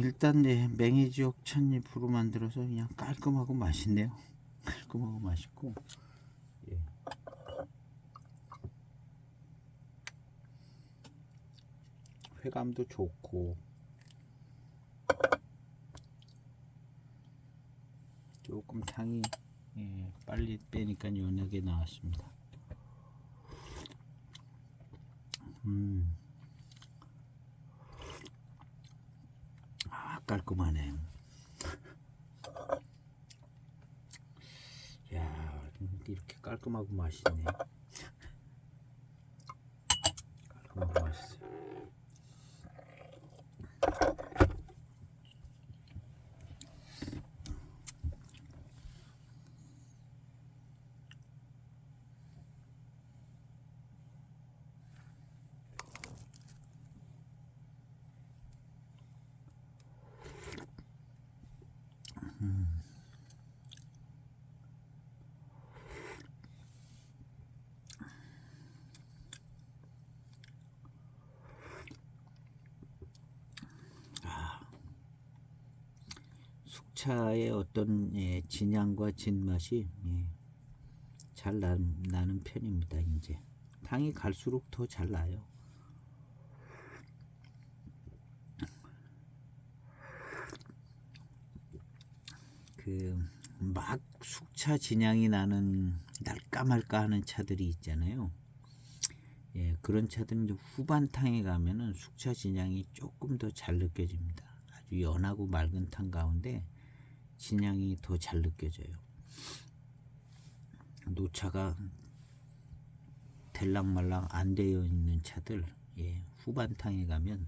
일단 맹해지옥 찻잎으로 만들어서 그냥 깔끔하고 맛있네요. 깔끔하고 맛있고 회감도 좋고 조금 향이 빨리 빼니까 연하게 나왔습니다. 깔끔하네. 야, 이렇게 깔끔하고 맛있네. 깔끔하고 맛있어요. 녹차의 어떤 진향과 진맛이 잘 나는 편입니다. 이제 당이 갈수록 더 잘 나요. 막 숙차 진향이 나는 날까 말까 하는 차들이 있잖아요. 그런 차들은 이제 후반탕에 가면은 숙차 진향이 조금 더 잘 느껴집니다. 아주 연하고 맑은 탕 가운데 진향이 더 잘 느껴져요. 노차가 될랑말랑 안 되어 있는 차들, 후반탕에 가면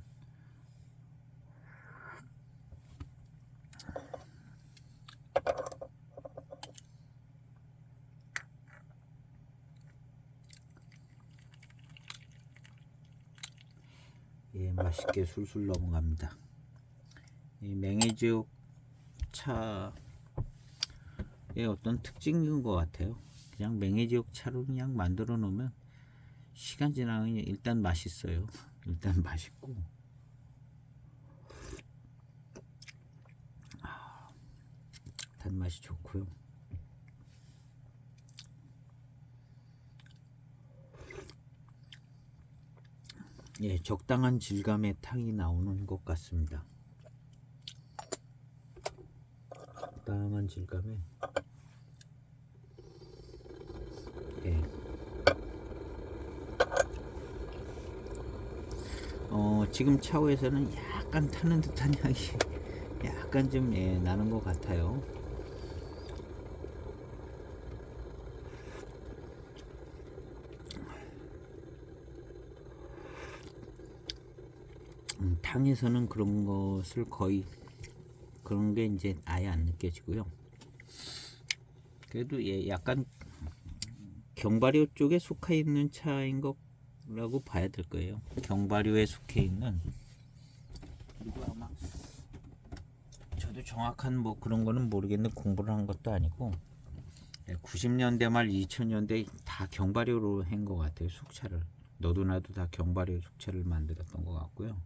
맛있게 술술 넘어갑니다. 이 맹해지옥 차의 어떤 특징인 것 같아요. 그냥 맹해지옥 차로 그냥 만들어 놓으면 시간 지나면 일단 맛있어요. 일단 맛있고 단맛이 좋고요. 적당한 질감의 탕이 나오는 것 같습니다. 적당한 질감에 지금 차후에서는 약간 타는 듯한 향이 약간 좀 나는 것 같아요. 탕에서는 그런 것을 거의 그런 게 이제 아예 안 느껴지고요. 그래도 약간 경발효 쪽에 속해 있는 차인 거라고 봐야 될 거예요. 경발효에 속해 있는. 그리고 아마 저도 정확한 뭐 그런 거는 모르겠는데 공부를 한 것도 아니고 90년대 말 2000년대 다 경발효로 한 것 같아요. 숙차를 너도 나도 다 경발효 숙차를 만들었던 것 같고요.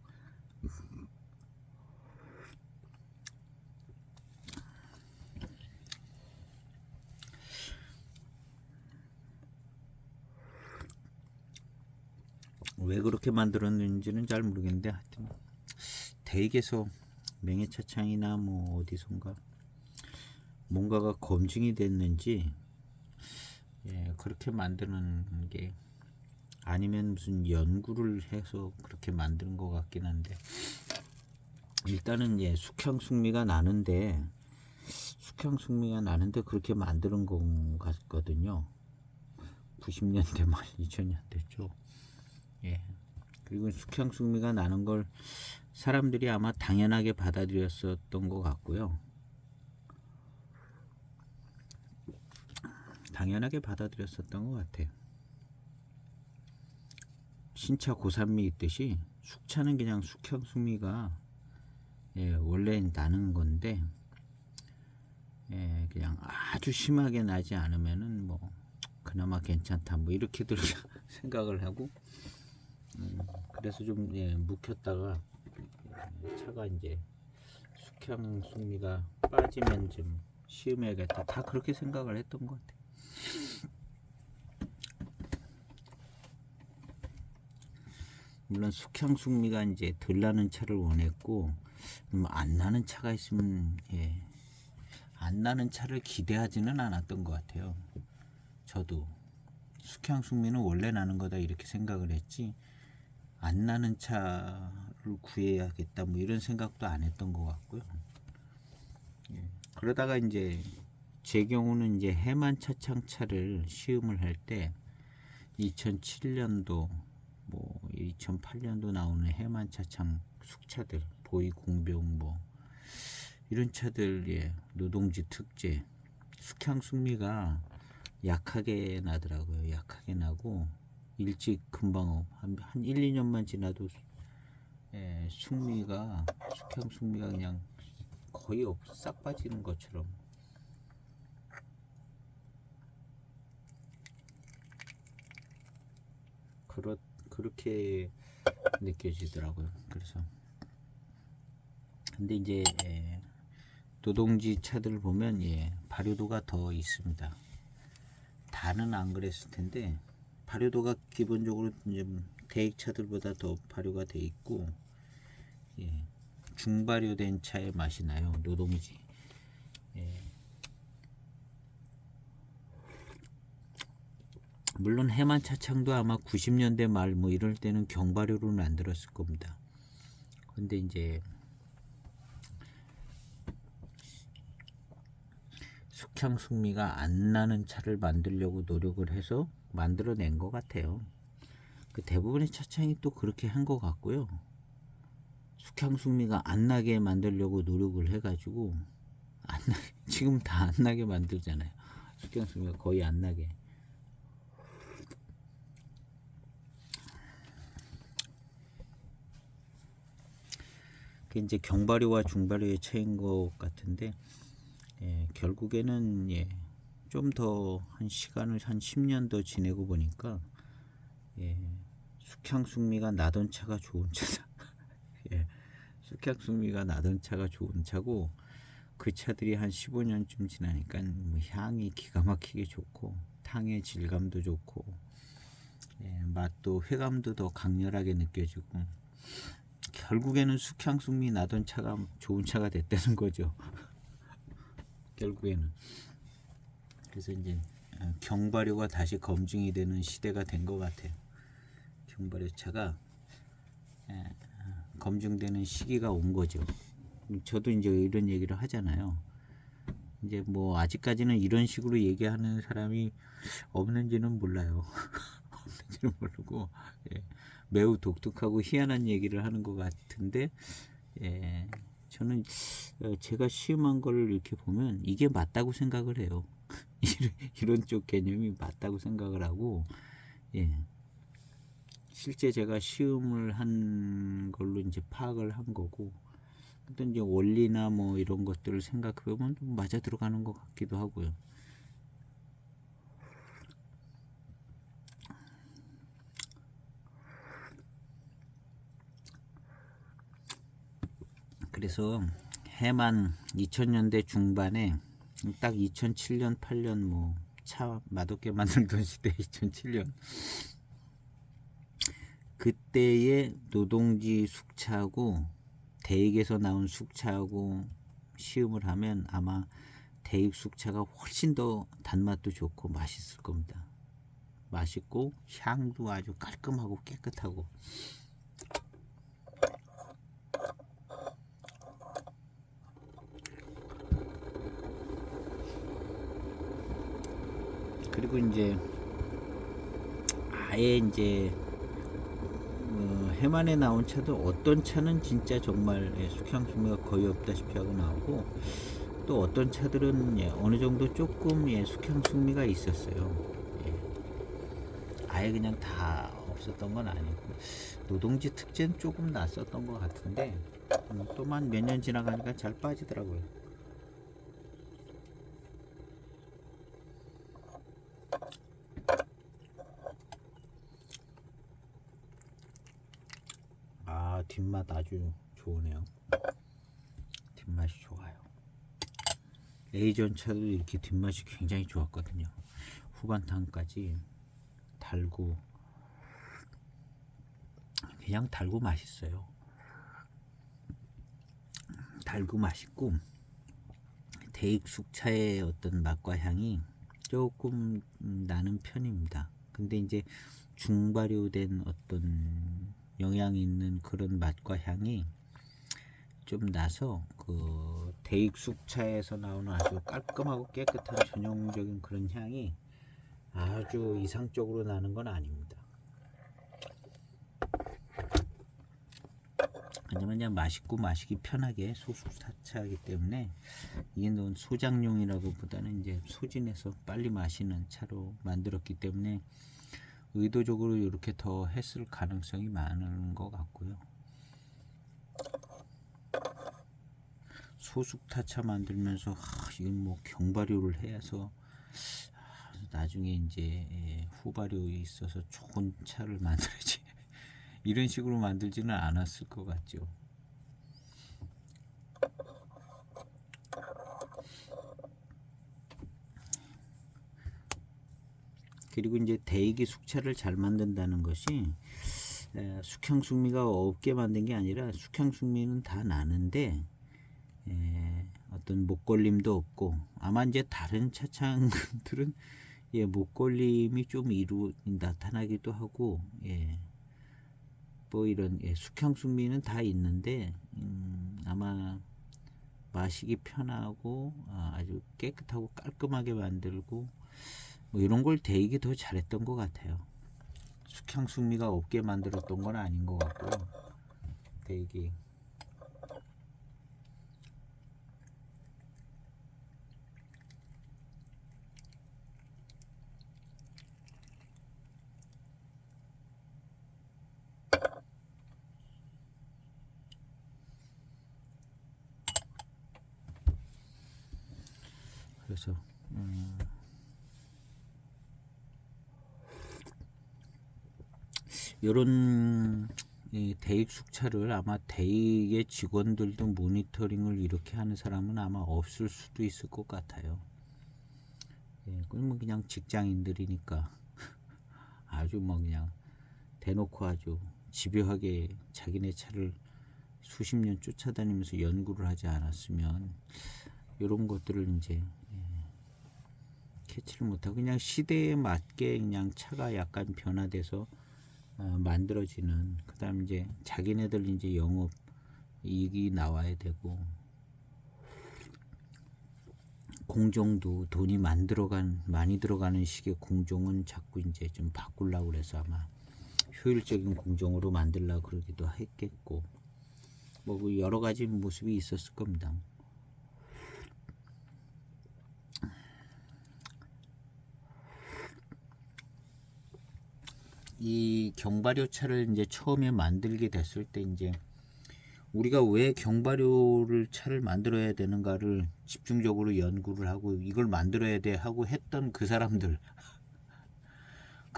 왜 그렇게 만들었는지는 잘 모르겠는데 하여튼 대익에서 맹해차창이나 뭐 어디선가 뭔가가 검증이 됐는지 그렇게 만드는 게 아니면 무슨 연구를 해서 그렇게 만든 것 같긴 한데 일단은 숙향 나는데 그렇게 만드는 것 같거든요. 90년대 말 2000년대죠. 그리고 숙향 나는 걸 사람들이 아마 당연하게 받아들였었던 것 같고요. 당연하게 받아들였었던 것 같아요. 신차 고산미 있듯이 숙차는 그냥 숙향 원래 나는 건데 그냥 아주 심하게 나지 않으면은 뭐 그나마 괜찮다 뭐 이렇게들 생각을 하고 그래서 좀 묵혔다가 차가 이제 숙향 숙미가 빠지면 좀 시음해야겠다 다 그렇게 생각을 했던 것 같아요. 물론 숙향 숙미가 이제 덜 나는 차를 원했고 안 나는 차가 있으면 안 나는 차를 기대하지는 않았던 것 같아요. 저도 숙향 숙미는 원래 나는 거다 이렇게 생각을 했지 안 나는 차를 구해야겠다 뭐 이런 생각도 안 했던 것 같고요. 그러다가 이제 제 경우는 이제 해만 차창차를 시음을 할 때 2007년도 뭐 2008년도 나오는 해만 차창 숙차들 보이 공병 뭐 이런 차들 노동지 특제 숙향 숙미가 약하게 나더라고요. 약하게 나고 일찍 금방 한 1, 2년만 지나도 숙향 숙미가 그냥 거의 싹 빠지는 것처럼 그렇게 느껴지더라고요. 그래서 근데 이제 노동지 차들 보면 발효도가 더 있습니다. 다는 안 그랬을 텐데 발효도가 기본적으로 좀 대익 차들보다 더 발효가 돼 있고 중발효된 차의 맛이 나요. 노동지. 물론 해만 차창도 아마 90년대 말 뭐 이럴 때는 경발효를 만들었을 겁니다. 근데 이제 숙향숙미가 안 나는 차를 만들려고 노력을 해서 만들어낸 것 같아요. 그 대부분의 차창이 또 그렇게 한 것 같고요. 숙향숙미가 안 나게 만들려고 노력을 해가지고 안 나게, 지금 다 안 나게 만들잖아요. 숙향숙미가 거의 안 나게. 그 이제 경발효와 중발효의 차이인 것 같은데 결국에는 좀 더 한 시간을 한 10년 더 지내고 보니까 숙향숙미가 나던 차가 좋은 차다. 숙향숙미가 나던 차가 좋은 차고 그 차들이 한 15년쯤 지나니까 뭐 향이 기가 막히게 좋고 탕의 질감도 좋고 맛도 회감도 더 강렬하게 느껴지고 결국에는 숙향숙미 나던 차가 좋은 차가 됐다는 거죠. 결국에는. 그래서 이제 경발효가 다시 검증이 되는 시대가 된 것 같아요. 경발효 차가 검증되는 시기가 온 거죠. 저도 이제 이런 얘기를 하잖아요. 이제 뭐 아직까지는 이런 식으로 얘기하는 사람이 없는지는 몰라요. 없는지는 모르고 매우 독특하고 희한한 얘기를 하는 것 같은데 저는 제가 시음한 걸 이렇게 보면 이게 맞다고 생각을 해요. 이런 쪽 개념이 맞다고 생각을 하고 실제 제가 시음을 한 걸로 이제 파악을 한 거고 또 이제 원리나 뭐 이런 것들을 생각해 보면 좀 맞아 들어가는 것 같기도 하고요. 그래서 해만 2000년대 중반에 딱 2007년 8년 뭐 차 맛없게 만들던 시대 2007년 그때의 노동지 숙차하고 대익에서 나온 숙차하고 시음을 하면 아마 대익 숙차가 훨씬 더 단맛도 좋고 맛있을 겁니다. 맛있고 향도 아주 깔끔하고 깨끗하고 그리고 이제 아예 이제 해만에 나온 차도 어떤 차는 진짜 정말 숙향숙미가 거의 없다시피 하고 나오고 또 어떤 차들은 어느 정도 조금 숙향숙미가 있었어요. 아예 그냥 다 없었던 건 아니고 노동지 특징 조금 났었던 것 같은데 또만 몇 년 지나가니까 잘 빠지더라고요. 뒷맛 아주 좋으네요. 뒷맛이 좋아요. 예전 차도 이렇게 뒷맛이 굉장히 좋았거든요. 후반탕까지 달고 그냥 달고 맛있어요. 달고 맛있고 대익 숙차의 어떤 맛과 향이 조금 나는 편입니다. 근데 이제 중발효된 어떤 영향이 있는 그런 맛과 향이 좀 나서 그 대익 숙차에서 나오는 아주 깔끔하고 깨끗한 전형적인 그런 향이 아주 이상적으로 나는 건 아닙니다. 하지만 그냥 맛있고 마시기 편하게 소숙차이기 때문에 이게 소장용이라고 보다는 이제 소진해서 빨리 마시는 차로 만들었기 때문에 의도적으로 이렇게 더 했을 가능성이 많은 것 같고요. 소숙타차 만들면서 이건 뭐 경발효를 해서 나중에 이제 후발효에 있어서 좋은 차를 만들어야지 이런 식으로 만들지는 않았을 것 같죠. 그리고 이제 대익이 숙차를 잘 만든다는 것이 숙향숙미가 없게 만든 게 아니라 숙향숙미는 다 나는데 어떤 목걸림도 없고, 아마 이제 다른 차창들은 목걸림이 좀 나타나기도 하고, 뭐 이런 숙향숙미는 다 있는데 아마 마시기 편하고 아주 깨끗하고 깔끔하게 만들고 뭐 이런 걸 대익이 더 잘했던 것 같아요. 숙향숙미가 없게 만들었던 건 아닌 것 같고, 대익이. 그래서 이런 대익 숙차를 아마 대익의 직원들도 모니터링을 이렇게 하는 사람은 아마 없을 수도 있을 것 같아요. 그건 그냥 직장인들이니까 아주 뭐 그냥 대놓고 아주 집요하게 자기네 차를 수십 년 쫓아다니면서 연구를 하지 않았으면 이런 것들을 이제 캐치를 못하고 그냥 시대에 맞게 그냥 차가 약간 변화돼서 만들어지는, 그 다음 이제 자기네들 이제 영업 이익이 나와야 되고, 공정도 돈이 많이 들어가는 식의 공정은 자꾸 이제 좀 바꾸려고 그래서 아마 효율적인 공정으로 만들려고 그러기도 했겠고, 뭐 여러 가지 모습이 있었을 겁니다. 이 경발효차를 이제 처음에 만들게 됐을 때 이제 우리가 왜 경발효를 차를 만들어야 되는가를 집중적으로 연구를 하고 이걸 만들어야 돼 하고 했던 그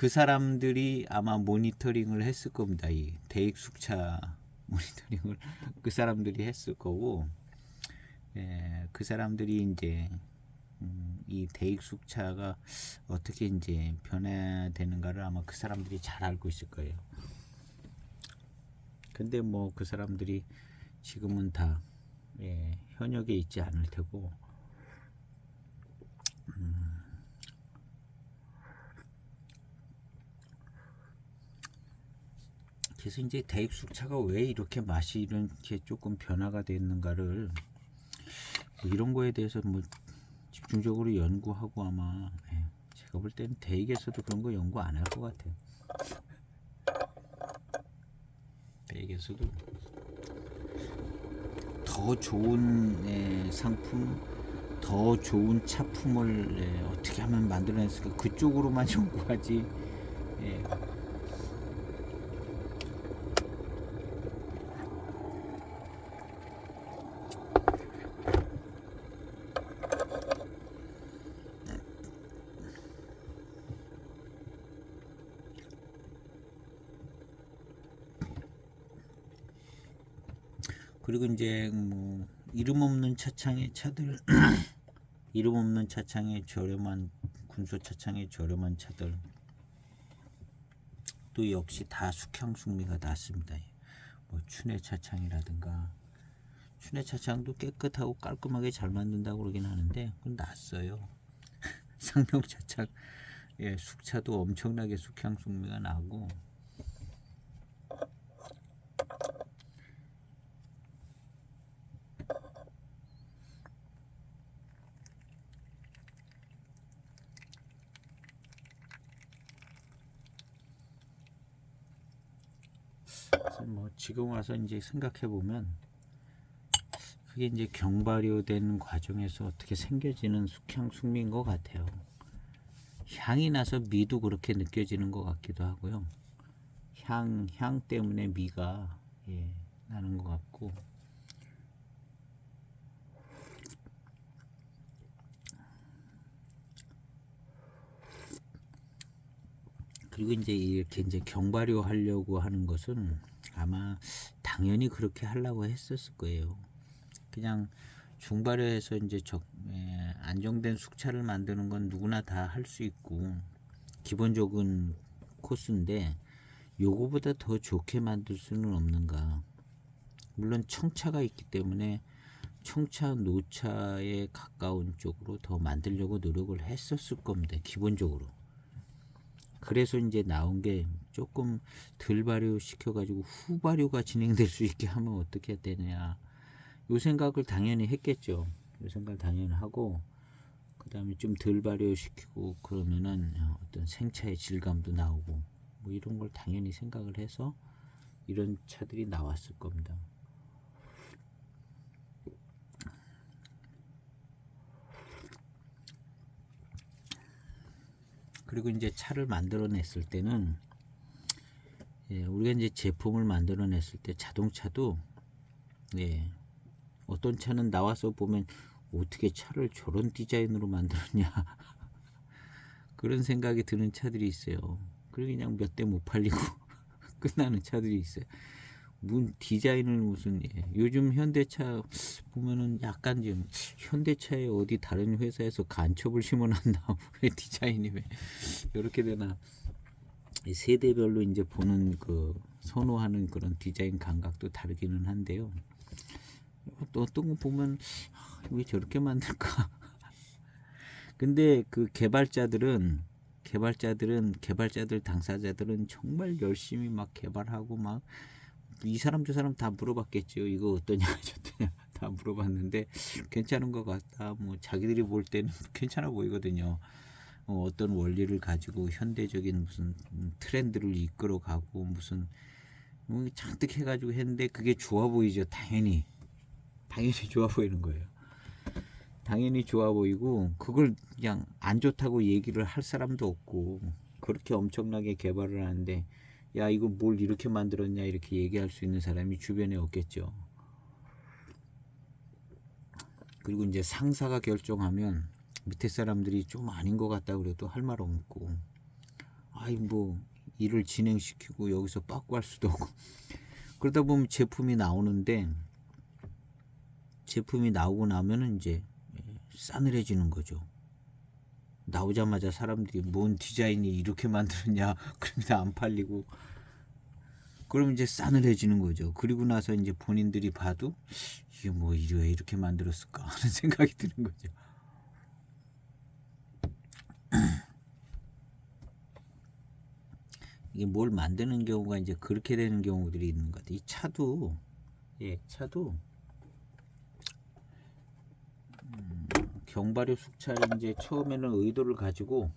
사람들이 아마 모니터링을 했을 겁니다. 이 대익 숙차 모니터링을 그 사람들이 했을 거고, 그 사람들이 이제 이 대익 숙차가 어떻게 이제 변화되는가를 아마 그 사람들이 잘 알고 있을 거예요. 근데 뭐 그 사람들이 지금은 다 현역에 있지 않을 테고, 그래서 이제 대익 숙차가 왜 이렇게 맛이 이렇게 조금 변화가 됐는가를 뭐 이런 거에 대해서 뭐 집중적으로 연구하고 아마 제가 볼 때는 대익에서도 그런 거 연구 안 할 것 같아요. 대익에서도 더 좋은 상품, 더 좋은 차품을 어떻게 하면 만들어냈을까 그쪽으로만 연구하지. 그리고 이제 뭐 이름 없는 차창의 차들 이름 없는 차창의 저렴한 군소 차창의 저렴한 차들 또 역시 다 숙향숙미가 났습니다. 뭐 춘해 차창이라든가, 춘해 차창도 깨끗하고 깔끔하게 잘 만든다고 그러긴 하는데 그건 났어요. 상명 차창 숙차도 엄청나게 숙향숙미가 나고, 뭐 지금 와서 이제 생각해 보면 그게 이제 경발효된 과정에서 어떻게 생겨지는 숙향숙미인 것 같아요. 향이 나서 미도 그렇게 느껴지는 것 같기도 하고요. 향 때문에 미가 나는 것 같고, 그리고 이제 이렇게 이제 경발효 하려고 하는 것은 아마 당연히 그렇게 하려고 했었을 거예요. 그냥 중발효해서 이제 안정된 숙차를 만드는 건 누구나 다 할 수 있고, 기본적인 코스인데 요거보다 더 좋게 만들 수는 없는가. 물론 청차가 있기 때문에 청차 노차에 가까운 쪽으로 더 만들려고 노력을 했었을 겁니다. 기본적으로. 그래서 이제 나온 게 조금 덜 발효시켜 가지고 후발효가 진행될 수 있게 하면 어떻게 해야 되냐, 요 생각을 당연히 했겠죠. 요 생각을 당연히 하고, 그 다음에 좀 덜 발효시키고 그러면은 어떤 생차의 질감도 나오고 뭐 이런 걸 당연히 생각을 해서 이런 차들이 나왔을 겁니다. 그리고 이제 차를 만들어냈을 때는, 우리가 이제 제품을 만들어냈을 때 자동차도, 어떤 차는 나와서 보면 어떻게 차를 저런 디자인으로 만들었냐 그런 생각이 드는 차들이 있어요. 그리고 그냥 몇 대 못 팔리고 끝나는 차들이 있어요. 무슨 디자인을 무슨, 요즘 현대차 보면은 약간 좀 현대차에 어디 다른 회사에서 간첩을 심어놨나 왜 디자인이 왜 이렇게 되나. 세대별로 이제 보는 그 선호하는 그런 디자인 감각도 다르기는 한데요. 또 어떤 거 보면 왜 저렇게 만들까 근데 그 개발자들 당사자들은 정말 열심히 막 개발하고 막 이 사람 저 사람 다 물어봤겠죠. 이거 어떠냐 저떠냐 다 물어봤는데 괜찮은 것 같다. 뭐 자기들이 볼 때는 괜찮아 보이거든요. 어떤 원리를 가지고 현대적인 무슨 트렌드를 이끌어가고 무슨 뭐 잔뜩 해가지고 했는데 그게 좋아 보이죠. 당연히 좋아 보이는 거예요. 당연히 좋아 보이고, 그걸 그냥 안 좋다고 얘기를 할 사람도 없고, 그렇게 엄청나게 개발을 하는데 야 이거 뭘 이렇게 만들었냐 이렇게 얘기할 수 있는 사람이 주변에 없겠죠. 그리고 이제 상사가 결정하면 밑에 사람들이 좀 아닌 것 같다 그래도 할 말 없고, 아이 뭐 일을 진행시키고 여기서 빠꾸 할 수도 없고 그러다 보면 제품이 나오는데, 제품이 나오고 나면은 이제 싸늘해지는 거죠. 나오자마자 사람들이 뭔 디자인이 이렇게 만들었냐 그러면 안 팔리고, 그럼 이제 싸늘해지는 거죠. 그리고 나서 이제 본인들이 봐도 이게 뭐 이렇게 만들었을까 하는 생각이 드는 거죠. 이게 뭘 만드는 경우가 이제 그렇게 되는 경우들이 있는 것 같아요. 이 차도, 차도 경발효 숙차를 이제 처음에는 의도를 가지고,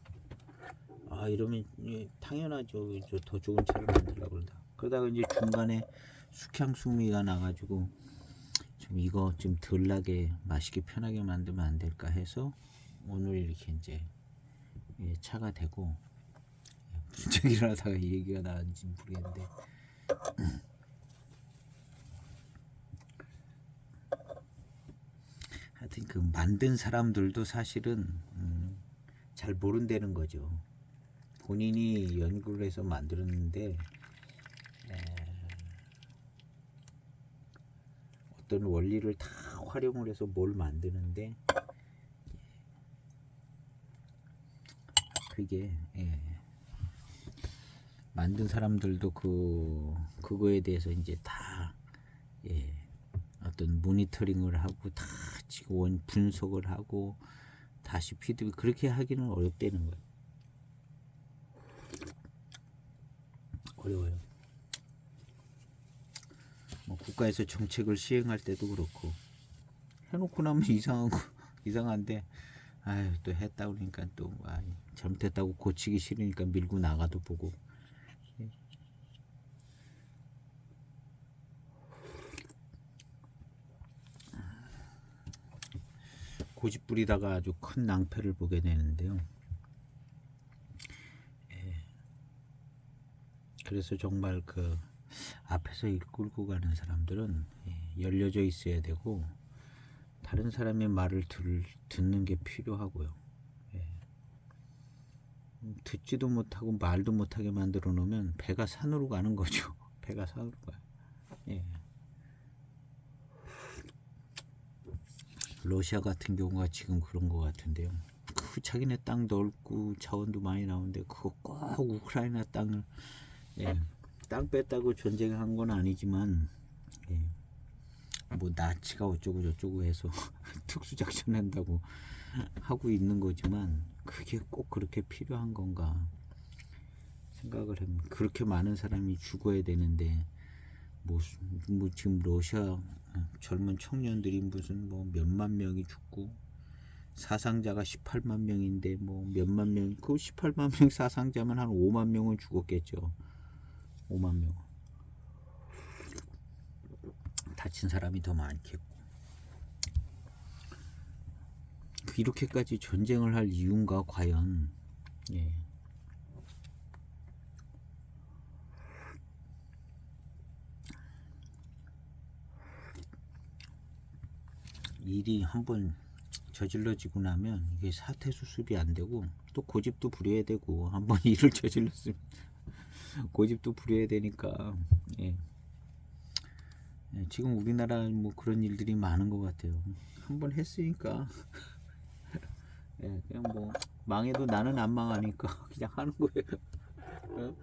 이러면 당연하죠. 더 좋은 차를 만들려고 그러다. 그러다가 이제 중간에 숙향숙미가 나가지고 좀 이거 좀 덜 나게 맛있게 편하게 만들면 안 될까 해서 오늘 이렇게 이제 차가 되고, 무슨 얘기를 하다가 이 얘기가 나왔는지 모르겠는데 하여튼 그 만든 사람들도 사실은 잘 모른다는 거죠. 본인이 연구를 해서 만들었는데 어떤 원리를 다 활용을 해서 뭘 만드는데 그게 만든 사람들도 그거에 대해서 이제 다 어떤 모니터링을 하고 다 지원 분석을 하고 다시 피드백 그렇게 하기는 어렵다는 거예요. 어려워요. 뭐 국가에서 정책을 시행할 때도 그렇고 해놓고 나면 이상한데 또 했다 그러니까 또 잘못했다고 고치기 싫으니까 밀고 나가도 보고. 고집 부리다가 아주 큰 낭패를 보게 되는데요. 그래서 정말 그 앞에서 이끌고 가는 사람들은 열려져 있어야 되고 다른 사람의 말을 듣는 게 필요하고요. 듣지도 못하고 말도 못하게 만들어 놓으면 배가 산으로 가는 거죠. 배가 산으로 가요. 러시아 같은 경우가 지금 그런 것 같은데요. 자기네 땅 넓고 자원도 많이 나오는데 그거 꼭 우크라이나 땅을 예, 땅 뺐다고 전쟁한 건 아니지만 예, 뭐 나치가 어쩌고 저쩌고 해서 특수작전 한다고 하고 있는 거지만 그게 꼭 그렇게 필요한 건가 생각을 합니다. 그렇게 많은 사람이 죽어야 되는데 뭐 지금 러시아 젊은 청년들이 무슨 뭐 몇만 명이 죽고 사상자가 18만 명인데 뭐 몇만 명, 그 18만 명 사상자면 한 5만 명은 죽었겠죠. 5만 명. 다친 사람이 더 많겠고. 이렇게까지 전쟁을 할 이유인가 과연? 예. 일이 한번 저질러지고 나면 이게 사태 수습이 안 되고 또 고집도 부려야 되고 한번 일을 저질렀으면 고집도 부려야 되니까 예. 예, 지금 우리나라 뭐 그런 일들이 많은 것 같아요. 한번 했으니까 예, 그냥 뭐 망해도 나는 안 망하니까 그냥 하는 거예요. 어?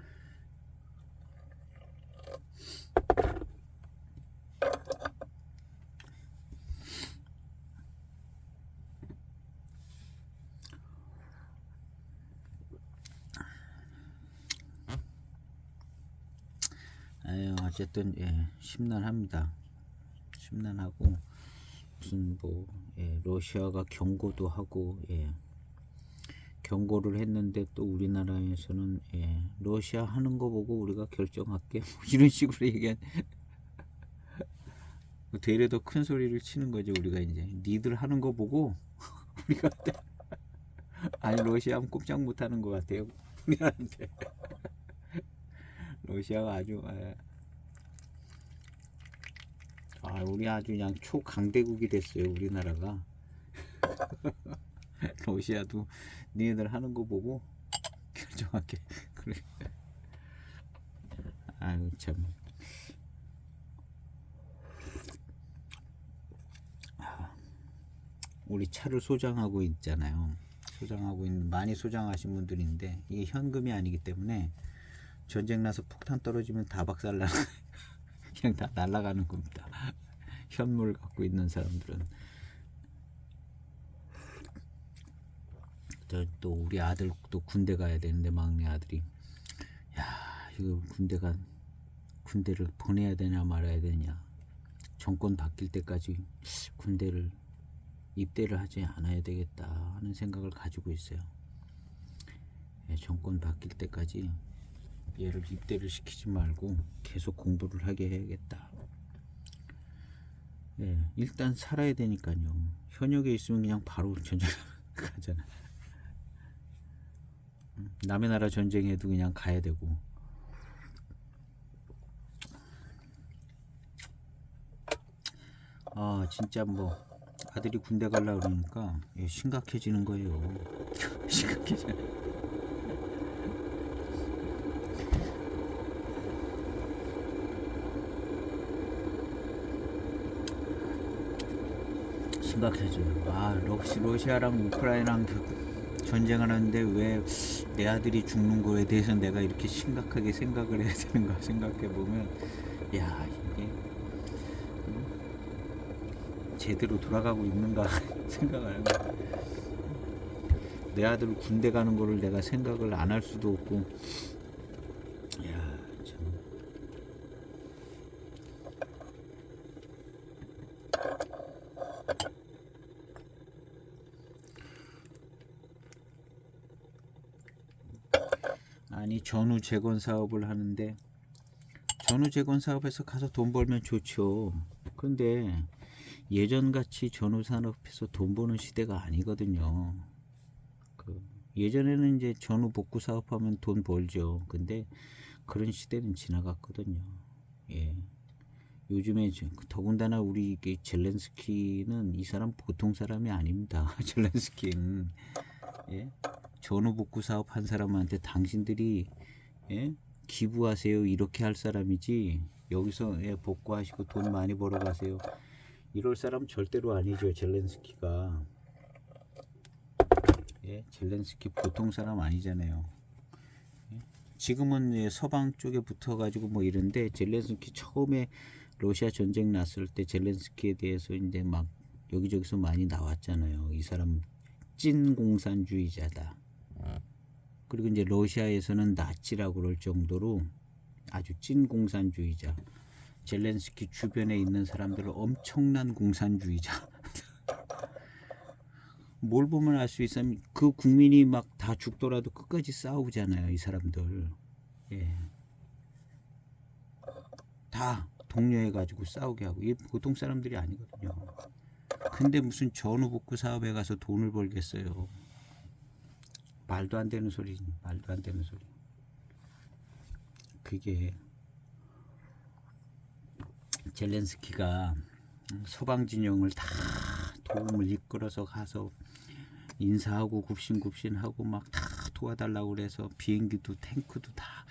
어쨌든 예, 심란합니다. 심란하고 무슨 뭐 예, 러시아가 경고도 하고 예, 경고를 했는데 또 우리나라에서는 예, 러시아 하는 거 보고 우리가 결정할게 뭐 이런 식으로 얘기한 되레 더 큰 소리를 치는 거죠. 우리가 이제 니들 하는 거 보고 우리가 아니 러시아는 꼼짝 못하는 것 같아요. 우리한테 러시아가 아주 우리 아주 그냥 초강대국이 됐어요. 우리나라가 러시아도 니네들 하는 거 보고 결정할게. 그래. 아유 참. 우리 차를 소장하고 있잖아요. 소장하고 있는 많이 소장하신 분들인데 이게 현금이 아니기 때문에 전쟁 나서 폭탄 떨어지면 다 박살나는 그냥 다 날아가는 겁니다. 현물 갖고 있는 사람들은 또 우리 아들 또 군대 가야 되는데 막내 아들이 야 이거 군대를 보내야 되냐 말아야 되냐 정권 바뀔 때까지 군대를 입대를 하지 않아야 되겠다 하는 생각을 가지고 있어요. 예, 정권 바뀔 때까지 얘를 입대를 시키지 말고 계속 공부를 하게 해야겠다. 예, 일단 살아야 되니까요. 현역에 있으면 그냥 바로 전쟁 가잖아. 남의 나라 전쟁에도 그냥 가야 되고. 진짜 뭐 아들이 군대 가려고 그러니까 심각해지는 거예요. 심각해지는. 심각해져요. 러시아랑 우크라이나랑 전쟁을 하는데 왜 내 아들이 죽는 거에 대해서 내가 이렇게 심각하게 생각을 해야 되는가 생각해 보면 야 이게 제대로 돌아가고 있는가 생각을 하고 내 아들 군대 가는 거를 내가 생각을 안 할 수도 없고 야 참. 아니 전후 재건 사업을 하는데 전후 재건 사업에서 가서 돈 벌면 좋죠. 그런데 예전같이 전후 산업에서 돈 버는 시대가 아니거든요. 예전에는 이제 전후 복구 사업하면 돈 벌죠. 근데 그런 시대는 지나갔거든요. 예. 요즘에 더군다나 우리 젤렌스키는 이 사람 보통 사람이 아닙니다. 젤렌스키는 예? 전후 복구 사업 한 사람한테 당신들이 예? 기부하세요 이렇게 할 사람이지 여기서 예, 복구하시고 돈 많이 벌어가세요 이럴 사람 절대로 아니죠. 젤렌스키가 예, 젤렌스키 보통 사람 아니잖아요. 예? 지금은 예, 서방 쪽에 붙어가지고 뭐 이런데 젤렌스키 처음에 러시아 전쟁 났을 때 젤렌스키에 대해서 이제 막 여기저기서 많이 나왔잖아요. 이 사람 찐 공산주의자다. 그리고 이제 러시아에서는 나치라고 그럴 정도로 아주 찐 공산주의자. 젤렌스키 주변에 있는 사람들은 엄청난 공산주의자. 뭘 보면 알 수 있으면 그 국민이 막 다 죽더라도 끝까지 싸우잖아요. 이 사람들. 예. 다 독려해가지고 싸우게 하고. 이게 보통 사람들이 아니거든요. 근데 무슨 전후복구 사업에 가서 돈을 벌겠어요. 말도 안 되는 소리. 말도 안 되는 소리. 그게 젤렌스키가 서방 진영을 다 도움을 이끌어서 가서 인사하고 굽신굽신하고 막 다 도와달라고 그래서 비행기도 탱크도 다.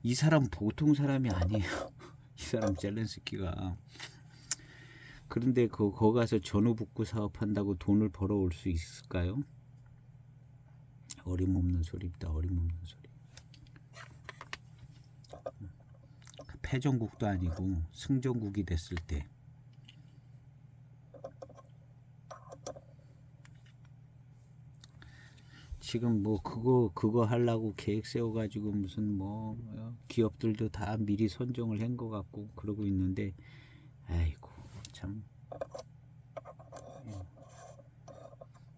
이 사람 보통 사람이 아니에요. 이 사람 젤렌스키가. 그런데 거기 가서 전후복구 사업한다고 돈을 벌어올 수 있을까요? 어림없는 소리입니다. 어림없는 소리. 패전국도 아니고 승전국이 됐을 때 지금 뭐 그거 하려고 계획 세워가지고 무슨 뭐 기업들도 다 미리 선정을 한 것 같고 그러고 있는데 아이고 참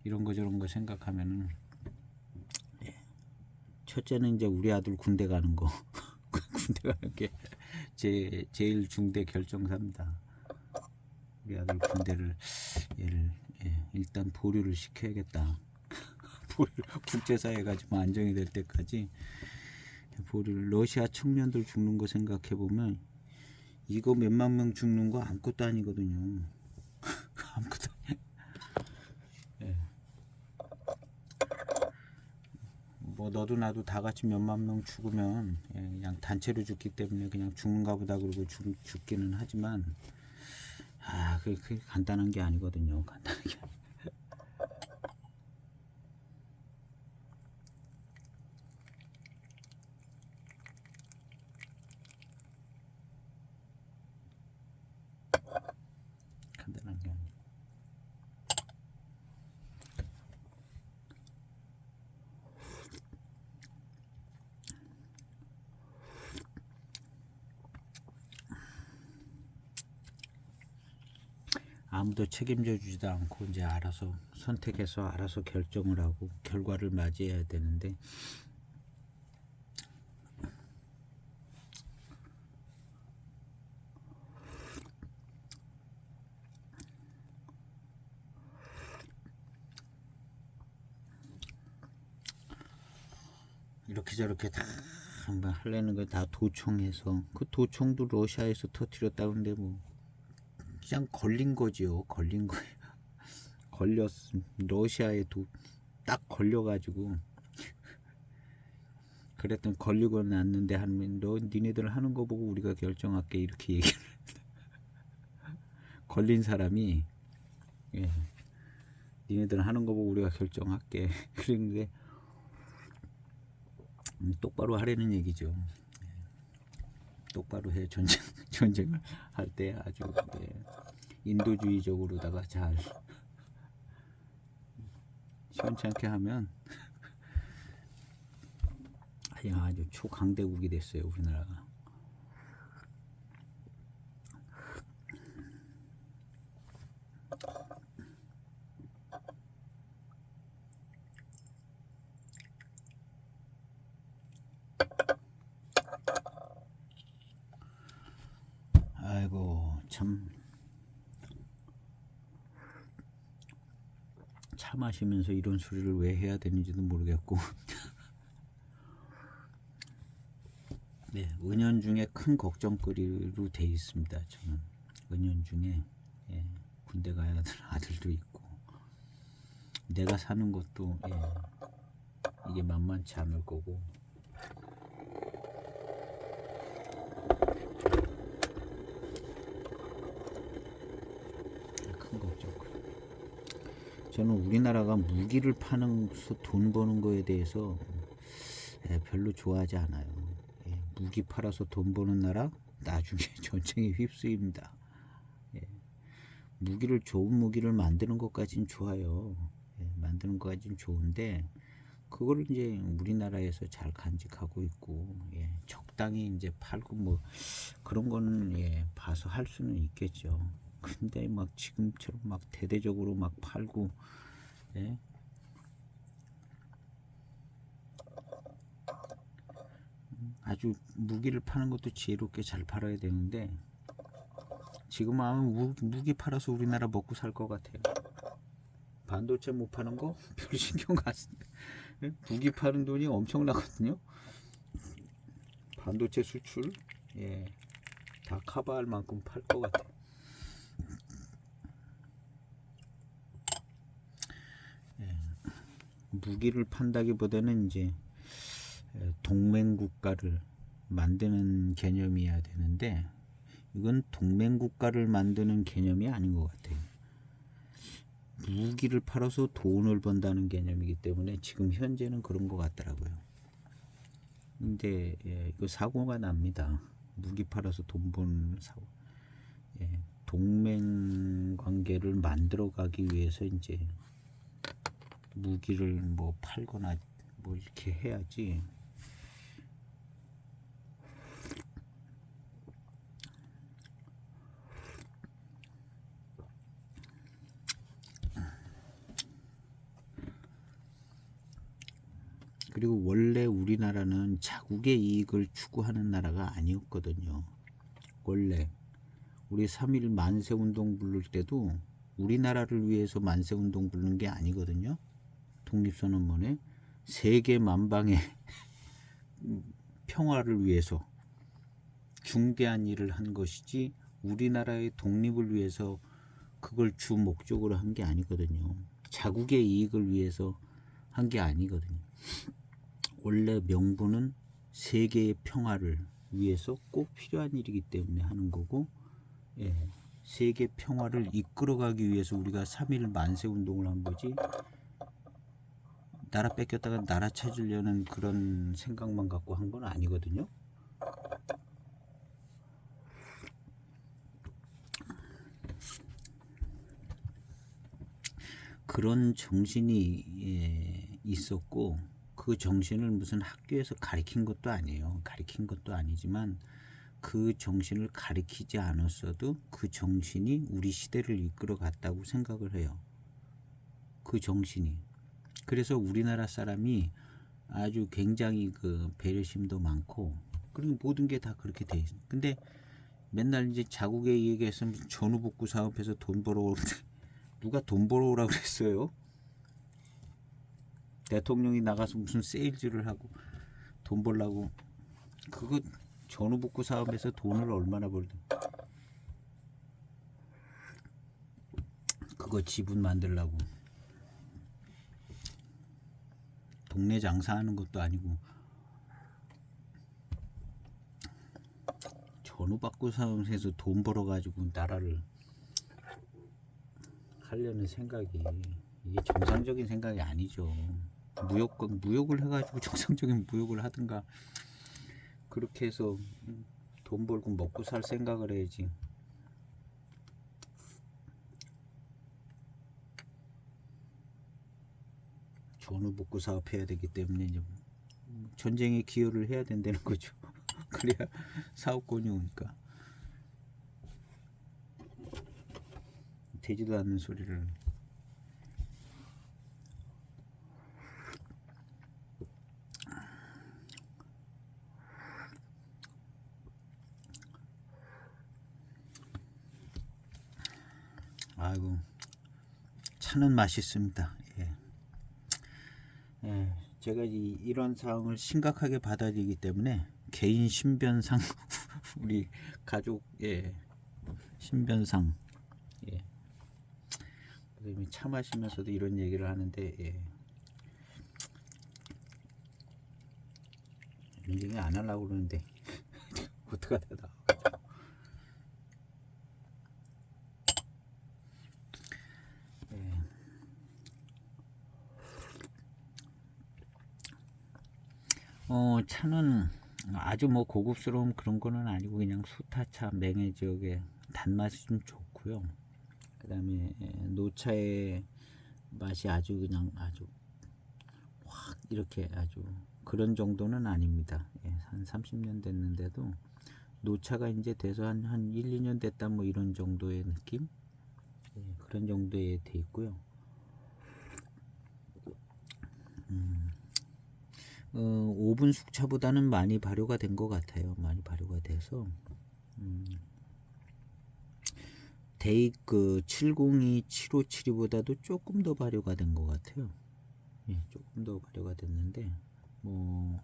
이런 거 저런 거 생각하면은 첫째는 이제 우리 아들 군대 가는 거 군대 가는 게 제일 중대 결정사입니다. 우리 아들 군대를 일단 보류를 시켜야겠다. 국제사회 가지고 안정이 될 때까지 보류를. 러시아 청년들 죽는 거 생각해 보면 이거 몇만 명 죽는 거 아무것도 아니거든요. 아무것도 아니. 예. 뭐 너도 나도 다 같이 몇만 명 죽으면 그냥 단체로 죽기 때문에 그냥 죽는가 보다 그러고 죽기는 하지만 그게 간단한 게 아니거든요. 간단한 게 아니. 간단한 게 아니. 아무도 책임져 주지도 않고 이제 알아서 선택해서 알아서 결정을 하고 결과를 맞이해야 되는데 이렇게 저렇게 다 하려는 거 다 도청해서 그 도청도 러시아에서 터뜨렸다는데 뭐 그냥 걸린 거지요. 걸린 거예요. 러시아에 딱 걸려가지고 그랬더니 걸리고 났는데 하면 너 니네들 하는 거 보고 우리가 결정할게 이렇게 얘기를 걸린 사람이 니네들 하는 거 보고 우리가 결정할게 그런데 똑바로 하라는 얘기죠. 똑바로 해. 전쟁을 할 때 아주 인도주의적으로다가 잘 시원찮게 하면 아주 초강대국이 됐어요 우리나라가. 아이고 차 마시면서 이런 소리를 왜 해야 되는지도 모르겠고 네, 은연중에 큰 걱정거리로 돼 있습니다. 저는 은연중에 군대 가야 될 아들도 있고 내가 사는 것도 이게 만만치 않을 거고 큰 걱정. 저는 우리나라가 무기를 파면서 돈 버는 거에 대해서 별로 좋아하지 않아요. 무기 팔아서 돈 버는 나라 나중에 전쟁에 휩쓰입니다. 무기를 좋은 무기를 만드는 것까지는 좋아요. 만드는 것까지는 좋은데 그거를 이제 우리나라에서 잘 간직하고 있고 적당히 이제 팔고 뭐 그런 거는 봐서 할 수는 있겠죠. 근데 막 지금처럼 막 대대적으로 막 팔고 아주 무기를 파는 것도 지혜롭게 잘 팔아야 되는데 지금 하면 무기 팔아서 우리나라 먹고 살 것 같아요. 반도체 못 파는 거 별 신경 안 쓰. 무기 파는 돈이 엄청나거든요. 반도체 수출 다 커버할 만큼 팔 것 같아요. 무기를 판다기보다는 이제 동맹국가를 만드는 개념이어야 되는데 이건 동맹국가를 만드는 개념이 아닌 것 같아요. 무기를 팔아서 돈을 번다는 개념이기 때문에 지금 현재는 그런 것 같더라고요. 근데 이거 사고가 납니다. 무기 팔아서 돈 버는 사고. 동맹 관계를 만들어 가기 위해서 이제 무기를 뭐 팔거나 뭐 이렇게 해야지. 그리고 원래 우리나라는 자국의 이익을 추구하는 나라가 아니었거든요. 원래 우리 3.1 만세운동 부를 때도 우리나라를 위해서 만세운동 부르는 게 아니거든요. 독립선언문에 세계 만방의 평화를 위해서 중대한 일을 한 것이지 우리나라의 독립을 위해서 그걸 주 목적으로 한 게 아니거든요. 자국의 이익을 위해서 한 게 아니거든요. 원래 명분은 세계의 평화를 위해서 꼭 필요한 일이기 때문에 하는 거고 세계 평화를 이끌어가기 위해서 우리가 3.1 만세운동을 한 거지 나라 뺏겼다가 나라 찾으려는 그런 생각만 갖고 한 건 아니거든요. 그런 정신이 있었고 그 정신을 무슨 학교에서 가르친 것도 아니에요. 가르친 것도 아니지만 그 정신을 가르치지 않았어도 그 정신이 우리 시대를 이끌어 갔다고 생각을 해요. 그 정신이. 그래서 우리나라 사람이 아주 굉장히 그 배려심도 많고 그리고 모든 게 다 그렇게 돼 있어요. 근데 맨날 이제 자국의 이익에서 전후복구 사업해서 돈 벌어오는데 누가 돈 벌어오라고 그랬어요? 대통령이 나가서 무슨 세일즈를 하고 돈 벌라고 그거 전후복구 사업에서 돈을 얼마나 벌든 그거 지분 만들라고 동네 장사하는 것도 아니고 전후복구 사업에서 돈 벌어가지고 나라를 하려는 생각이 이게 정상적인 생각이 아니죠. 무역을 해가지고 정상적인 무역을 하든가 그렇게 해서 돈 벌고 먹고 살 생각을 해야지. 전후복구 사업 해야 되기 때문에 이제 전쟁에 기여를 해야 된다는 거죠. 그래야 사업권이 오니까. 되지도 않는 소리를. 아이고 차는 맛있습니다. 제가 이런 상황을 심각하게 받아들이기 때문에 개인 신변상 우리 가족 신변상 차 마시면서도 이런 얘기를 하는데 이런 얘기 안 하려고 그러는데 어떡하다 차는 아주 뭐 고급스러운 그런 거는 아니고 그냥 수타차 맹해 지역의 단맛이 좀 좋고요. 그다음에 노차의 맛이 아주 그냥 아주 확 이렇게 아주 그런 정도는 아닙니다. 예, 한 30년 됐는데도 노차가 이제 돼서 한 1, 2년 됐다 뭐 이런 정도의 느낌? 예, 그런 정도에 돼 있고요. 5분 숙차보다는 많이 발효가 된 것 같아요. 많이 발효가 돼서 데이 그 702, 7572보다도 조금 더 발효가 된 것 같아요. 예, 조금 더 발효가 됐는데 뭐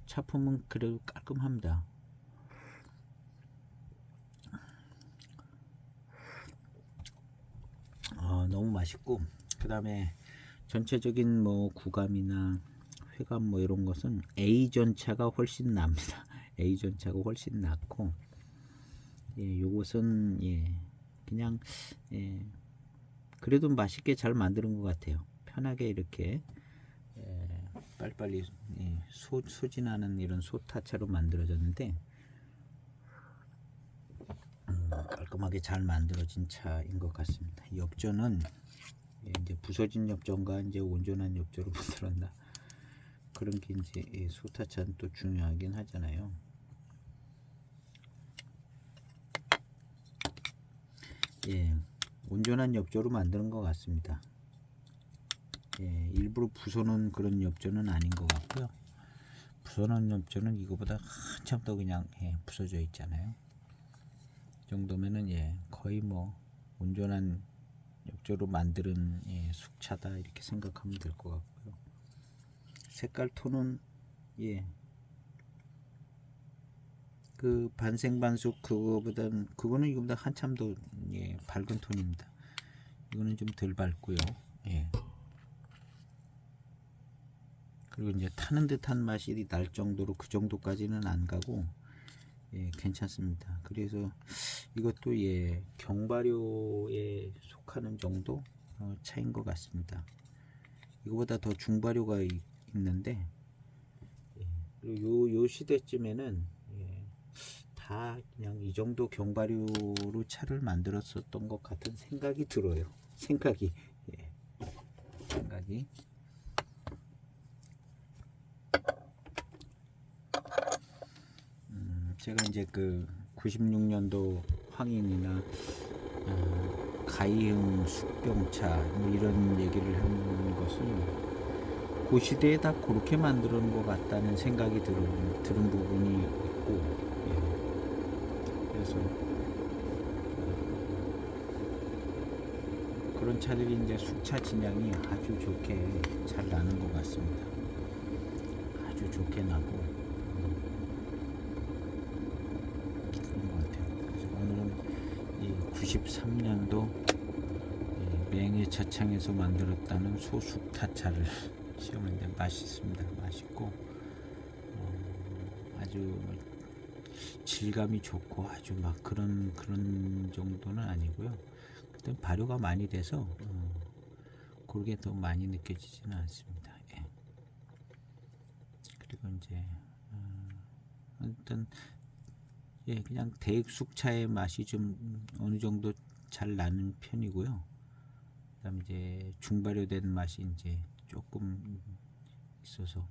차품은 그래도 깔끔합니다. 너무 맛있고 그 다음에 전체적인 뭐 구감이나 회감 뭐 이런 것은 A 전차가 훨씬 납니다. A 전차가 훨씬 낫고 예, 요것은 예, 그냥 예, 그래도 맛있게 잘 만드는 것 같아요. 편하게 이렇게 빨리빨리 소진하는 이런 소타차로 만들어졌는데 깔끔하게 잘 만들어진 차인 것 같습니다. 엽전은 이제 부서진 엽전과 이제 온전한 엽전으로 만들었나 그런 게 이제 소타차는 또 중요하긴 하잖아요. 예, 온전한 엽전으로 만드는 것 같습니다. 예, 일부러 부숴놓은 그런 엽전은 아닌 것 같고요. 부숴놓은 엽전은 이거보다 한참 더 그냥 부서져 있잖아요. 이 정도면은 거의 뭐 온전한 엽조로 만드는 숙차다 이렇게 생각하면 될 것 같고요. 색깔 톤은 그 반생반숙 그거는 이거보다 한참 더 밝은 톤입니다. 이거는 좀 덜 밝고요. 그리고 이제 타는 듯한 맛이 날 정도로 그 정도까지는 안 가고 괜찮습니다. 그래서 이것도 경발효에 속하는 정도 차인 것 같습니다. 이거보다 더 중발효가 있는데 그리고 요 시대쯤에는 다 그냥 이 정도 경발효로 차를 만들었었던 것 같은 생각이 들어요. 생각이 제가 이제 그 96년도 황인이나 가이흥 숙병차 뭐 이런 얘기를 하는 것은 그 시대에 다 그렇게 만들어 놓은 것 같다는 생각이 들은 부분이 있고 그래서 그런 차들이 이제 숙차 진양이 아주 좋게 잘 나는 것 같습니다. 아주 좋게 나고 오늘은 이 93년도 맹해차창에서 만들었다는 소숙타차를 시험했는데 맛있습니다. 맛있고 아주 질감이 좋고 아주 막 그런 정도는 아니고요. 그때 발효가 많이 돼서 그게 더 많이 느껴지지는 않습니다. 그리고 이제 일단 그냥 대육숙차의 맛이 좀 어느 정도 잘 나는 편이고요. 그다음 이제 중발효된 맛이 이제 조금 있어서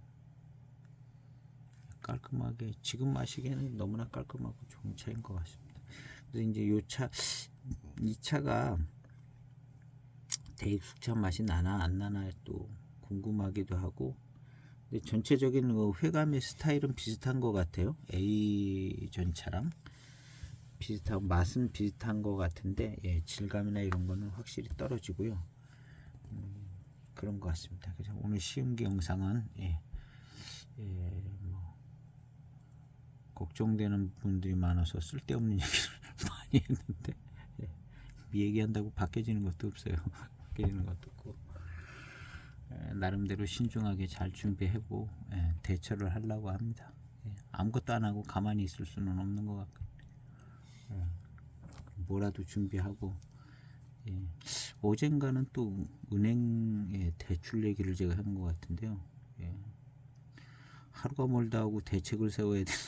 깔끔하게 지금 마시기에는 너무나 깔끔하고 좋은 차인 것 같습니다. 그래서 이제 이 차가 대육숙차 맛이 나나 안 나나 또 궁금하기도 하고 근데 전체적인 회감의 스타일은 비슷한 것 같아요. A 전차랑 비슷하고 맛은 비슷한 것 같은데 질감이나 이런 거는 확실히 떨어지고요. 그런 것 같습니다. 그래서 오늘 시음기 영상은 뭐 걱정되는 분들이 많아서 쓸데없는 얘기를 많이 했는데 얘기한다고 바뀌어지는 것도 없어요. 바뀌어지는 것도 없고 나름대로 신중하게 잘 준비하고 대처를 하려고 합니다. 아무것도 안 하고 가만히 있을 수는 없는 것 같고 뭐라도 준비하고 어젠가는 또 은행 대출 얘기를 제가 한 것 같은데요. 하루가 멀다 하고 대책을 세워야 된다.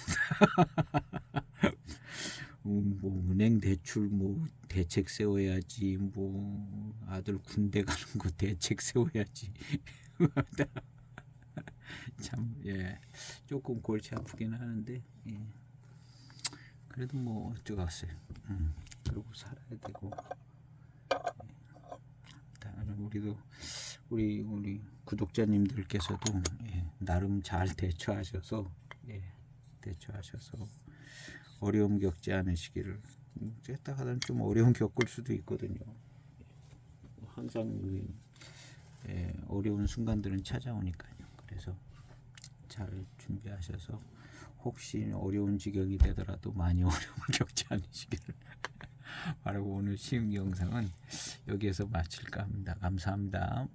뭐 은행 대출 뭐 대책 세워야지, 뭐 아들 군대 가는 거 대책 세워야지. 참, 예, 조금 골치 아프긴 하는데, 예. 그래도 뭐 어쩌겠어요. 그러고 살아야 되고. 우리도 우리 구독자님들께서도 예, 나름 잘 대처하셔서 어려움 겪지 않으시기를. 했다 하면 좀 어려움 겪을 수도 있거든요. 항상 어려운 순간들은 찾아오니까요. 그래서 잘 준비하셔서 혹시 어려운 지경이 되더라도 많이 어려움을 겪지 않으시기를 바라고 오늘 시흥 영상은 여기에서 마칠까 합니다. 감사합니다.